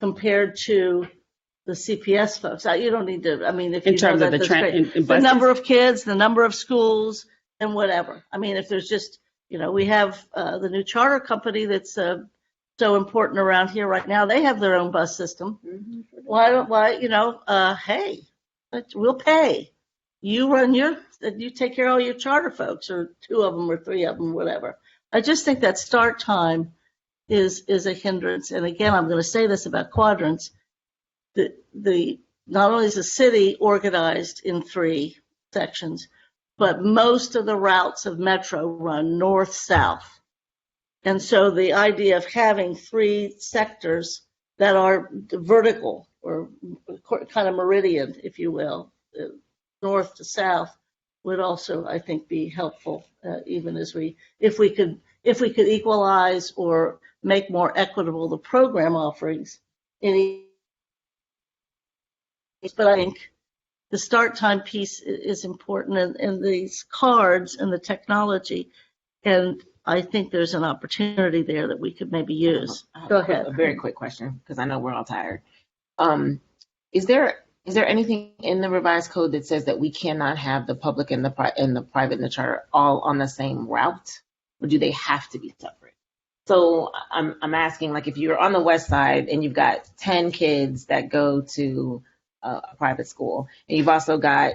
compared to the CPS folks? You don't need to, I mean, if In you terms know of that, the that's great. in The buses? number of kids, the number of schools, and whatever. I mean, if there's just, we have the new charter company that's so important around here right now. They have their own bus system. Hey, we'll pay. You take care of all your charter folks, or 2 of them or 3 of them, whatever. I just think that start time is a hindrance. And again, I'm going to say this about quadrants. Not only is the city organized in 3 sections, but most of the routes of Metro run north-south. And so the idea of having 3 sectors that are vertical or kind of meridian, if you will, north to south, would also, I think, be helpful, even as if we could equalize or make more equitable the program offerings. But I think the start time piece is important, and these cards and the technology, and I think there's an opportunity there that we could maybe use. Go ahead. A very quick question, because I know we're all tired. Is there anything in the revised code that says that we cannot have the public and the private and the charter all on the same route, or do they have to be separate? So I'm asking, like, if you're on the west side and you've got 10 kids that go to a private school, and you've also got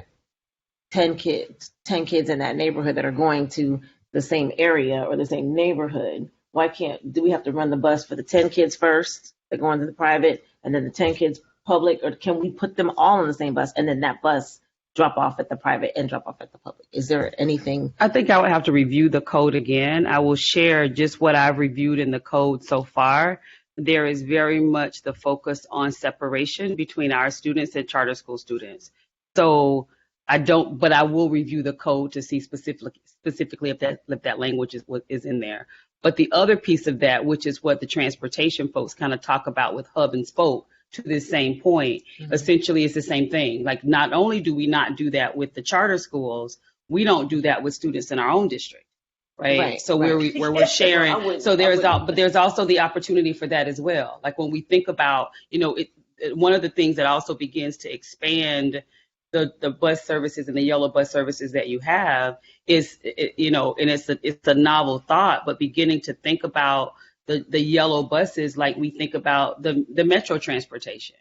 10 kids in that neighborhood that are going to the same area or the same neighborhood, do we have to run the bus for the 10 kids first that go into the private, and then the 10 kids public, or can we put them all on the same bus and then that bus drop off at the private and drop off at the public? Is there anything? I think I would have to review the code again. I will share just what I've reviewed in the code so far. There is very much the focus on separation between our students and charter school students. So but I will review the code to see specifically if that language is in there. But the other piece of that, which is what the transportation folks kind of talk about with hub and spoke, to this same point, essentially it's the same thing. Like, not only do we not do that with the charter schools, we don't do that with students in our own district, right? So where we're sharing, so but there's also the opportunity for that as well. Like, when we think about, one of the things that also begins to expand the bus services and the yellow bus services that you have is, and it's a novel thought, but beginning to think about the yellow buses like we think about the metro transportation,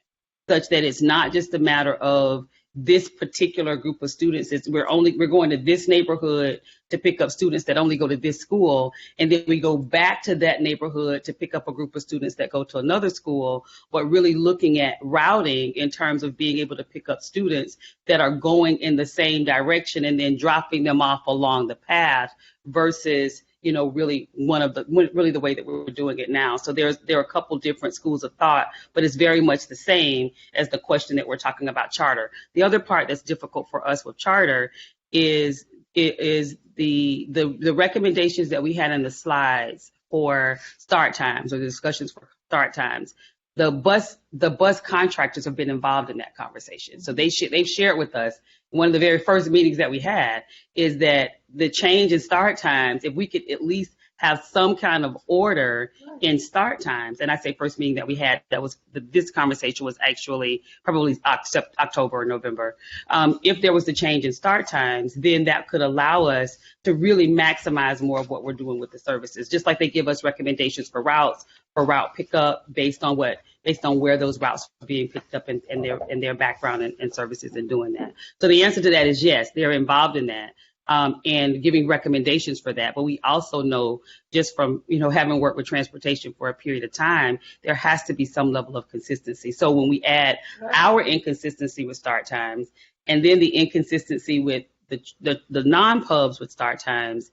such that it's not just a matter of this particular group of students. We're going to this neighborhood to pick up students that only go to this school, and then we go back to that neighborhood to pick up a group of students that go to another school, but really looking at routing in terms of being able to pick up students that are going in the same direction and then dropping them off along the path versus really the way that we're doing it now. So there are a couple different schools of thought, but it's very much the same as the question that we're talking about charter. The other part that's difficult for us with charter is the recommendations that we had in the slides for start times, or the discussions for start times. The bus contractors have been involved in that conversation. So they've shared with us, one of the very first meetings that we had, is that the change in start times, if we could at least have some kind of order in start times. And I say first meeting that we had, this conversation was actually probably October or November. If there was a change in start times, then that could allow us to really maximize more of what we're doing with the services. Just like they give us recommendations for routes, for route pickup based on where those routes are being picked up and their background and services in doing that. So the answer to that is yes, they're involved in that. And giving recommendations for that. But we also know, just from having worked with transportation for a period of time, there has to be some level of consistency. So when we add our inconsistency with start times, and then the inconsistency with the non-pubs with start times,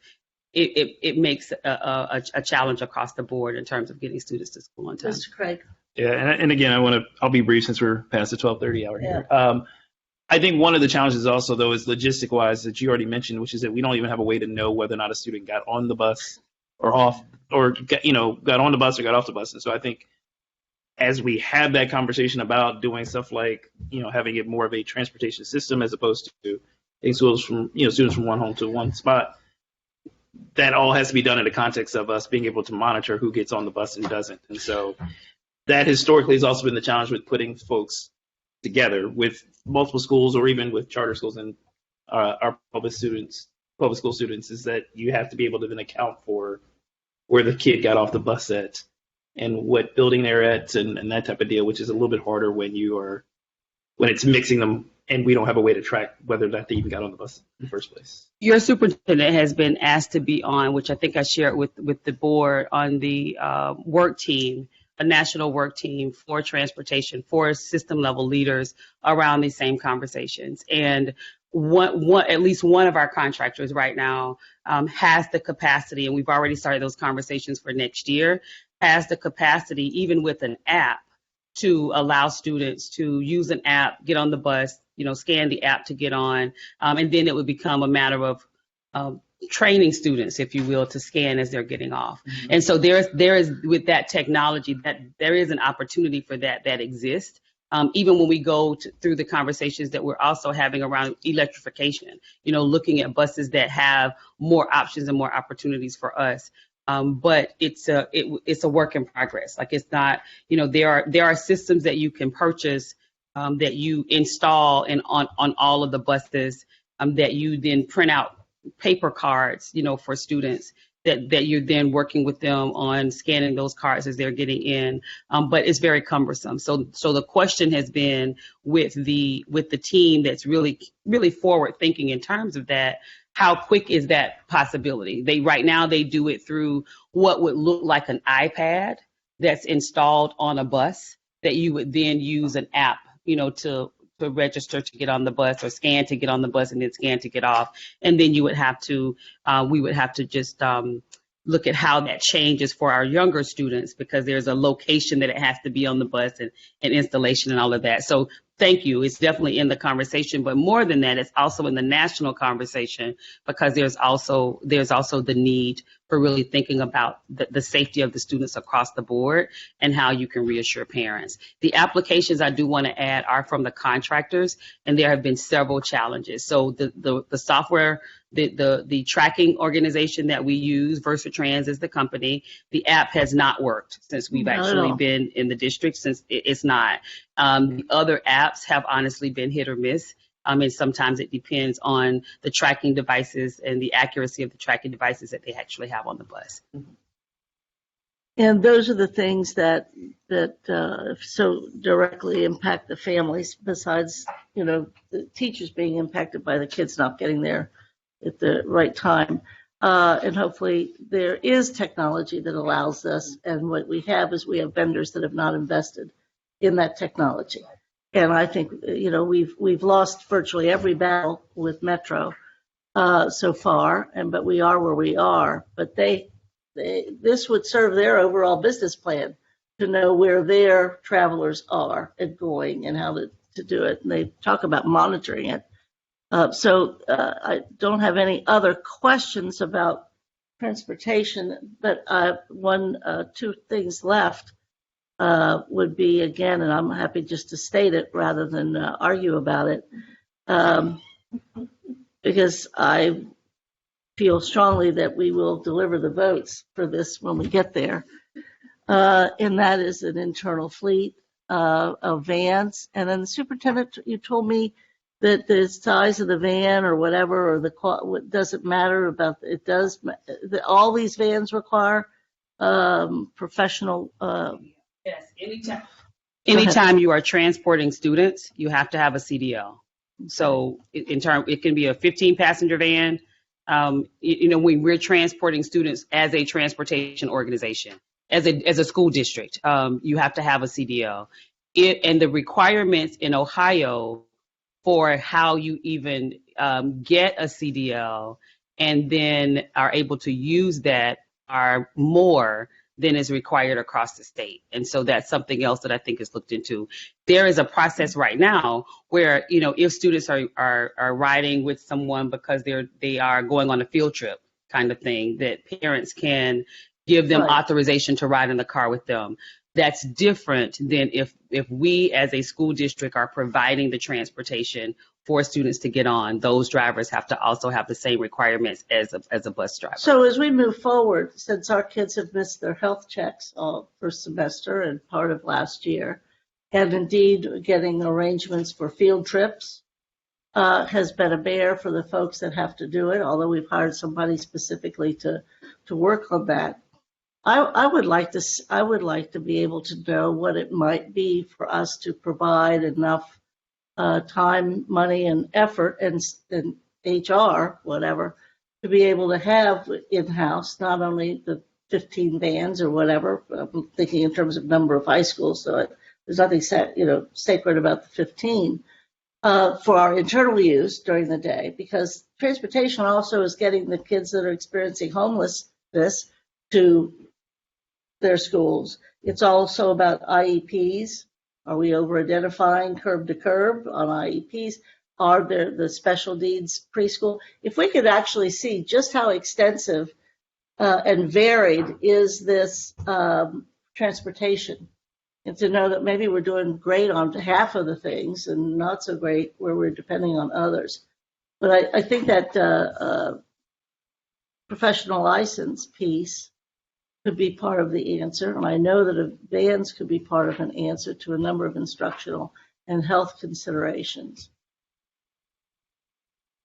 it makes a challenge across the board in terms of getting students to school on time. Mr. Craig. Yeah, and again, I'll be brief since we're past the 12:30 hour here. I think one of the challenges also, though, is logistic-wise that you already mentioned, which is that we don't even have a way to know whether or not a student got on the bus or off, or got on the bus or got off the bus. And so I think as we have that conversation about doing stuff like having it more of a transportation system as opposed to students from one home to one spot. That all has to be done in the context of us being able to monitor who gets on the bus and doesn't. And so that historically has also been the challenge with putting folks together with multiple schools or even with charter schools and our public school students, is that you have to be able to then account for where the kid got off the bus at and what building they're at and that type of deal, which is a little bit harder when it's mixing them and we don't have a way to track whether or not they even got on the bus in the first place. Your superintendent has been asked to be on, which I think I shared with the board, on the work team, a national work team for transportation, for system level leaders around these same conversations. And at least one of our contractors right now has the capacity, and we've already started those conversations for next year, has the capacity, even with an app, to allow students to use an app, get on the bus, scan the app to get on, and then it would become a matter of training students, if you will, to scan as they're getting off. Mm-hmm. And so there is with that technology, that there is an opportunity for that exists. Even when we go through the conversations that we're also having around electrification, looking at buses that have more options and more opportunities for us. But it's a work in progress. Like, it's not, there are systems that you can purchase that you install on all of the buses that you then print out paper cards, for students that you're then working with them on scanning those cards as they're getting in. But it's very cumbersome. So the question has been with the team that's really, really forward thinking in terms of that. How quick is that possibility? Right now they do it through what would look like an iPad that's installed on a bus that you would then use an app, to register to get on the bus, or scan to get on the bus and then scan to get off. And then we would have to just look at how that changes for our younger students, because there's a location that it has to be on the bus and installation and all of that. So thank you. It's definitely in the conversation, but more than that, it's also in the national conversation, because there's also the need for really thinking about the safety of the students across the board and how you can reassure parents. The applications I do want to add are from the contractors, and there have been several challenges. So the software, the tracking organization that we use, Versatrans is the company. The app has not worked since we've actually been in the district, since it's not. The other apps have honestly been hit or miss. And sometimes it depends on the tracking devices and the accuracy of the tracking devices that they actually have on the bus. And those are the things that so directly impact the families, besides, the teachers being impacted by the kids not getting there at the right time. And hopefully there is technology that allows us. And what we have is we have vendors that have not invested in that technology. And I think, we've lost virtually every battle with Metro so far, but we are where we are. But this would serve their overall business plan to know where their travelers are and going and how to do it. And they talk about monitoring it. So I don't have any other questions about transportation, but two things left. Would be, again, and I'm happy just to state it rather than argue about it, because I feel strongly that we will deliver the votes for this when we get there. And that is an internal fleet of vans. And then the superintendent, you told me that the size of the van or whatever, or what doesn't matter about it. Does all these vans require professional? Yes, anytime you are transporting students, you have to have a CDL. So it can be a 15-passenger van. When we're transporting students as a transportation organization, as a school district, you have to have a CDL. And the requirements in Ohio for how you even get a CDL and then are able to use that are more than is required across the state. And so that's something else that I think is looked into. There is a process right now where, if students are riding with someone because they are going on a field trip kind of thing, that parents can give them authorization to ride in the car with them. that's different than if we as a school district are providing the transportation for students to get on. Those drivers have to also have the same requirements as a bus driver. So as we move forward, since our kids have missed their health checks all first semester and part of last year, and indeed getting arrangements for field trips has been a bear for the folks that have to do it, although we've hired somebody specifically to work on that. I would like to be able to know what it might be for us to provide enough time, money, and effort, and HR, whatever, to be able to have in-house not only the 15 vans or whatever. I'm thinking in terms of number of high schools, so there's nothing sacred about the 15 for our internal use during the day, because transportation also is getting the kids that are experiencing homelessness to their schools. It's also about IEPs. Are we over-identifying curb to curb on IEPs? Are there the special needs preschool? If we could actually see just how extensive and varied is this transportation, and to know that maybe we're doing great on half of the things and not so great where we're depending on others. But I think that professional license piece could be part of the answer, and I know that vans could be part of an answer to a number of instructional and health considerations.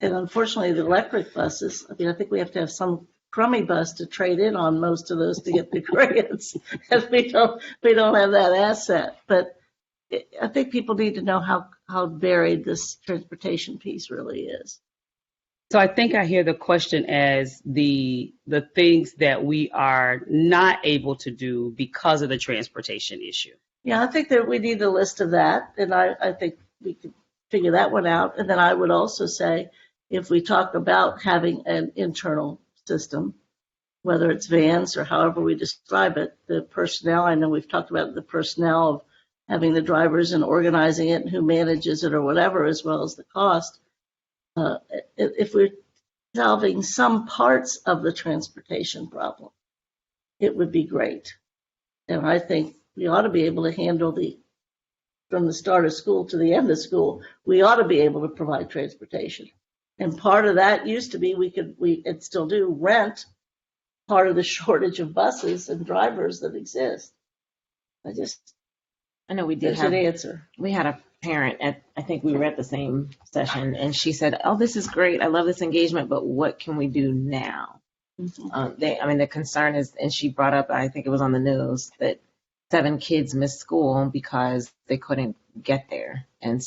And unfortunately, the electric buses, I think we have to have some crummy bus to trade in on most of those to get the grants, and we don't have that asset. But I think people need to know how varied this transportation piece really is. So I think I hear the question as the things that we are not able to do because of the transportation issue. Yeah, I think that we need a list of that, and I think we could figure that one out. And then I would also say, if we talk about having an internal system, whether it's vans or however we describe it, the personnel, I know we've talked about the personnel of having the drivers and organizing it and who manages it or whatever, as well as the cost. If we're solving some parts of the transportation problem, it would be great. And I think we ought to be able to handle from the start of school to the end of school, we ought to be able to provide transportation. And part of that used to be we still do rent part of the shortage of buses and drivers that exist. I know we did there's an answer. We had a parent I think we were at the same session, and she said, "Oh, this is great. I love this engagement, but what can we do now?" Mm-hmm. The concern is, and she brought up, I think it was on the news, that 7 kids missed school because they couldn't get there, and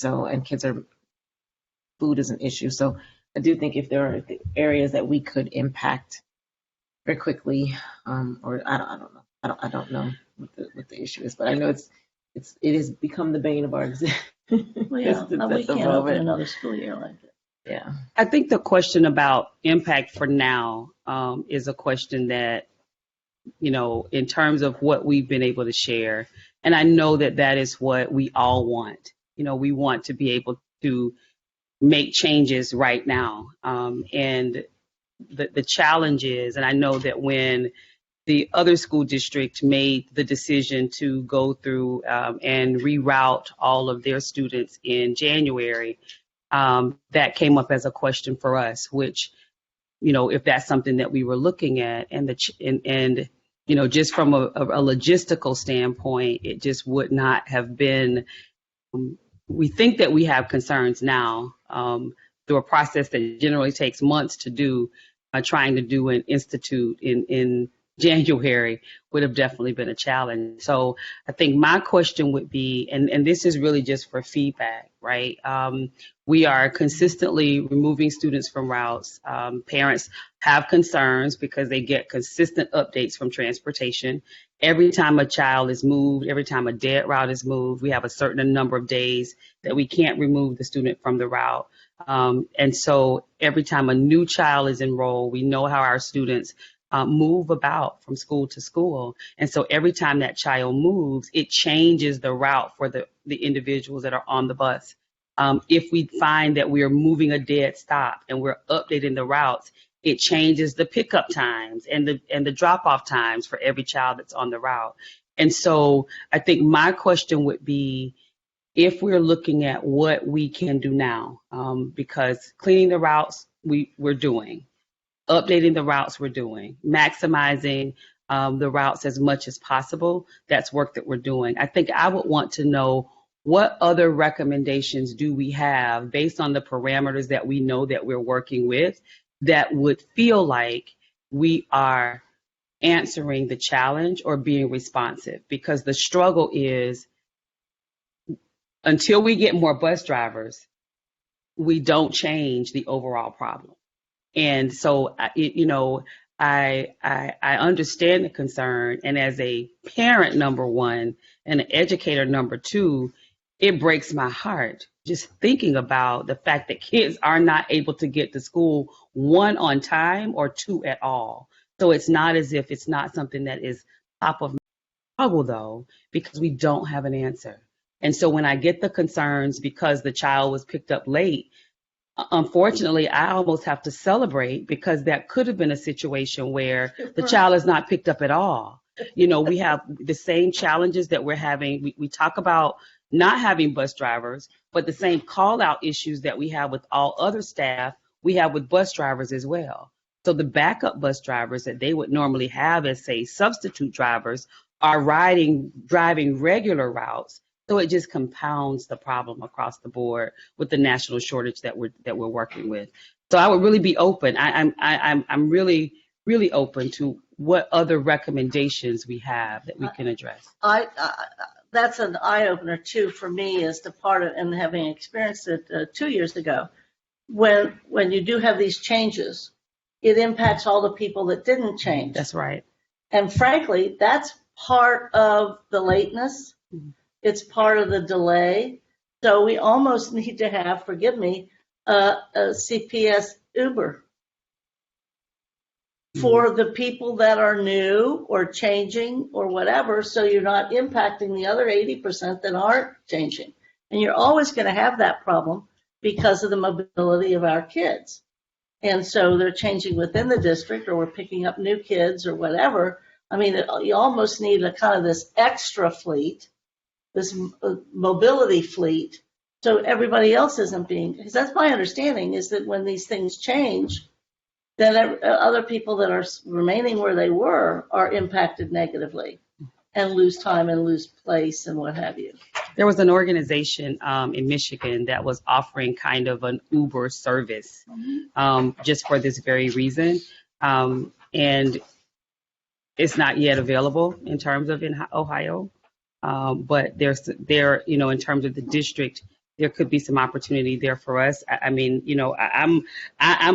food is an issue. So I do think if there are areas that we could impact very quickly, or I don't know what the issue is, but I know it has become the bane of our existence. Well, yeah, we can't open another school year like that. Yeah, I think the question about impact for now is a question that, in terms of what we've been able to share, and I know that is what we all want. We want to be able to make changes right now, and the challenge is, and I know that when the other school district made the decision to go through and reroute all of their students in January, that came up as a question for us, which, if that's something that we were looking at, and just from a logistical standpoint, it just would not have been. We think that we have concerns now through a process that generally takes months to do. Trying to do an institute in January would have definitely been a challenge. So I think my question would be, and this is really just for feedback, right? We are consistently removing students from routes. Parents have concerns because they get consistent updates from transportation. Every time a child is moved, every time a dead route is moved, we have a certain number of days that we can't remove the student from the route. And so every time a new child is enrolled, we know how our students move about from school to school. And so every time that child moves, it changes the route for the individuals that are on the bus. If we find that we are moving a dead stop and we're updating the routes, it changes the pickup times and the drop-off times for every child that's on the route. And so I think my question would be, if we're looking at what we can do now, because cleaning the routes we're doing, updating the routes we're doing, maximizing the routes as much as possible, that's work that we're doing. I think I would want to know, what other recommendations do we have based on the parameters that we know that we're working with that would feel like we are answering the challenge or being responsive? Because the struggle is, until we get more bus drivers, we don't change the overall problem. And so, I understand the concern. And as a parent, number one, and an educator, number two, it breaks my heart just thinking about the fact that kids are not able to get to school, one, on time, or two, at all. So it's not as if it's not something that is top of struggle, though, because we don't have an answer. And so when I get the concerns because the child was picked up late, unfortunately, I almost have to celebrate, because that could have been a situation where the child is not picked up at all. We have the same challenges that we're having. We talk about not having bus drivers, but the same call out issues that we have with all other staff, we have with bus drivers as well. So the backup bus drivers that they would normally have as, say, substitute drivers are driving regular routes. So it just compounds the problem across the board with the national shortage that we're working with. So I would really be open. I'm really, really open to what other recommendations we have that we can address. That's an eye opener too for me, as to part of, and having experienced it 2 years ago, when you do have these changes, it impacts all the people that didn't change. That's right. And frankly, that's part of the lateness. It's part of the delay. So we almost need to have, forgive me, a CPS Uber for the people that are new or changing or whatever, so you're not impacting the other 80% that aren't changing. And you're always going to have that problem because of the mobility of our kids. And so they're changing within the district, or we're picking up new kids or whatever. I mean, you almost need a kind of this extra fleet, this mobility fleet, so everybody else isn't being, because that's my understanding, is that when these things change, then other people that are remaining where they were are impacted negatively and lose time and lose place and what have you. There was an organization in Michigan that was offering kind of an Uber service just for this very reason. And it's not yet available in terms of in Ohio. But there, in terms of the district, there could be some opportunity there for us. I'm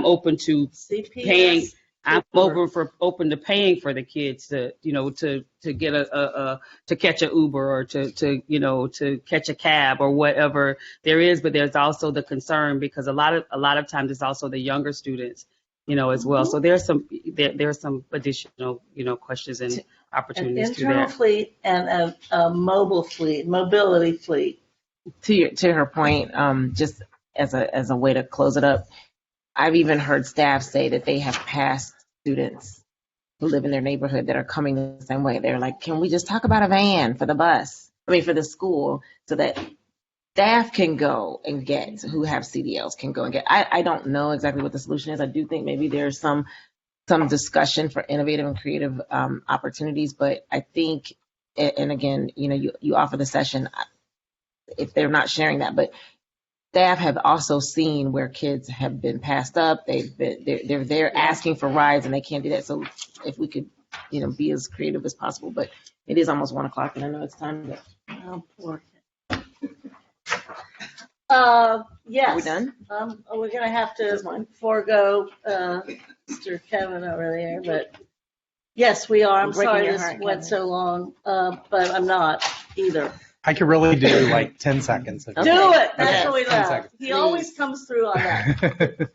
open to CPS, paying. I'm open to paying for the kids to get to catch an Uber or to catch a cab or whatever there is. But there's also the concern, because a lot of times it's also the younger students, as well. So there's some additional questions and opportunities an internal fleet and a mobility fleet. To her point, just as a way to close it up, I've even heard staff say that they have past students who live in their neighborhood that are coming the same way. They're like, can we just talk about a van for the school, so that staff can go and get, who have CDLs can go and get. I don't know exactly what the solution is. I do think maybe there's some discussion for innovative and creative opportunities, but I think, and again, you offer the session if they're not sharing that, but staff have also seen where kids have been passed up. They're there asking for rides and they can't do that. So if we could, be as creative as possible, but it is almost 1:00 and I know it's time to. Oh, poor kid. Yes. Are we done? We're going to have to forego Mr. Kevin over there, but yes, we are. I'm sorry this went so long, but I'm not either. I could really do like 10 seconds. Do it. That's Okay. what we 10 love. seconds. He always comes through on that.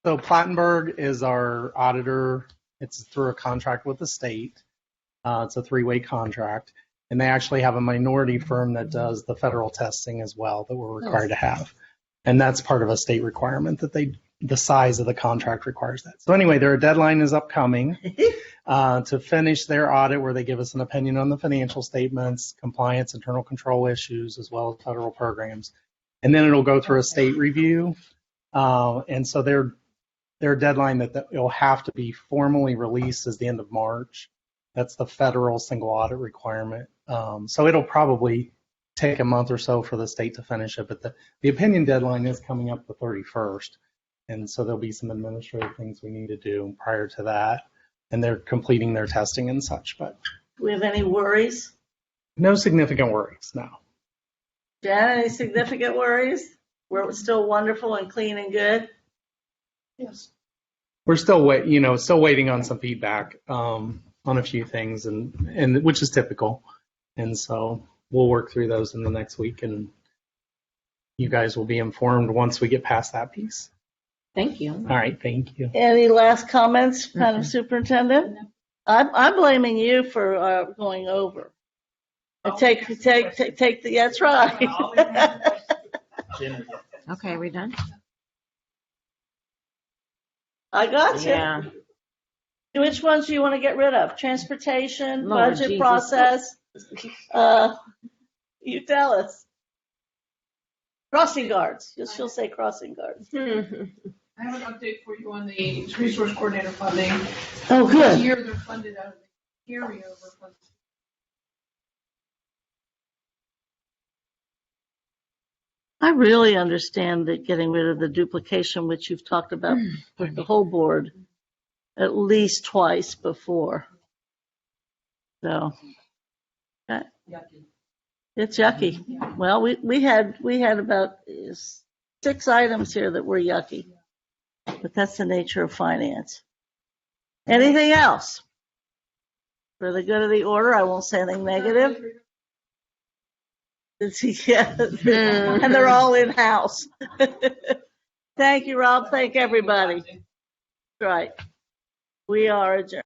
So Plattenberg is our auditor. It's through a contract with the state. It's a 3-way contract. And they actually have a minority firm that does the federal testing as well that we're required to have. And that's part of a state requirement that the size of the contract requires that. So anyway, their deadline is upcoming. to finish their audit where they give us an opinion on the financial statements, compliance, internal control issues, as well as federal programs. And then it'll go through a state review. And so their deadline that it'll have to be formally released is the end of March. That's the federal single audit requirement. So it'll probably take a month or so for the state to finish it, but the opinion deadline is coming up the 31st. And so there'll be some administrative things we need to do prior to that. And they're completing their testing and such, but Do we have any worries? no significant worries, no. Jan, any significant worries? We're still wonderful and clean and good? Yes. We're still still waiting on some feedback on a few things, and which is typical. And so we'll work through those in the next week, and you guys will be informed once we get past that piece. Thank you. All right, thank you. Any last comments, Madam Superintendent? I'm blaming you for going over. Take the, that's right. Okay, we done? I got you. Yeah. Which ones do you want to get rid of? Transportation, Lord budget Jesus. process? You tell us. Crossing guards. She'll say crossing guards. I have an update for you on the resource coordinator funding. Oh, This good. year, they're funded out of the carryover fund. I really understand that getting rid of the duplication, which you've talked about with the whole board at least twice before. So, okay. It's yucky. Well, we had about 6 items here that were yucky, but that's the nature of finance. Anything else? For the good of the order, I won't say anything negative. Yeah. And they're all in-house. Thank you, Rob. Thank everybody. Right. We are adjourned.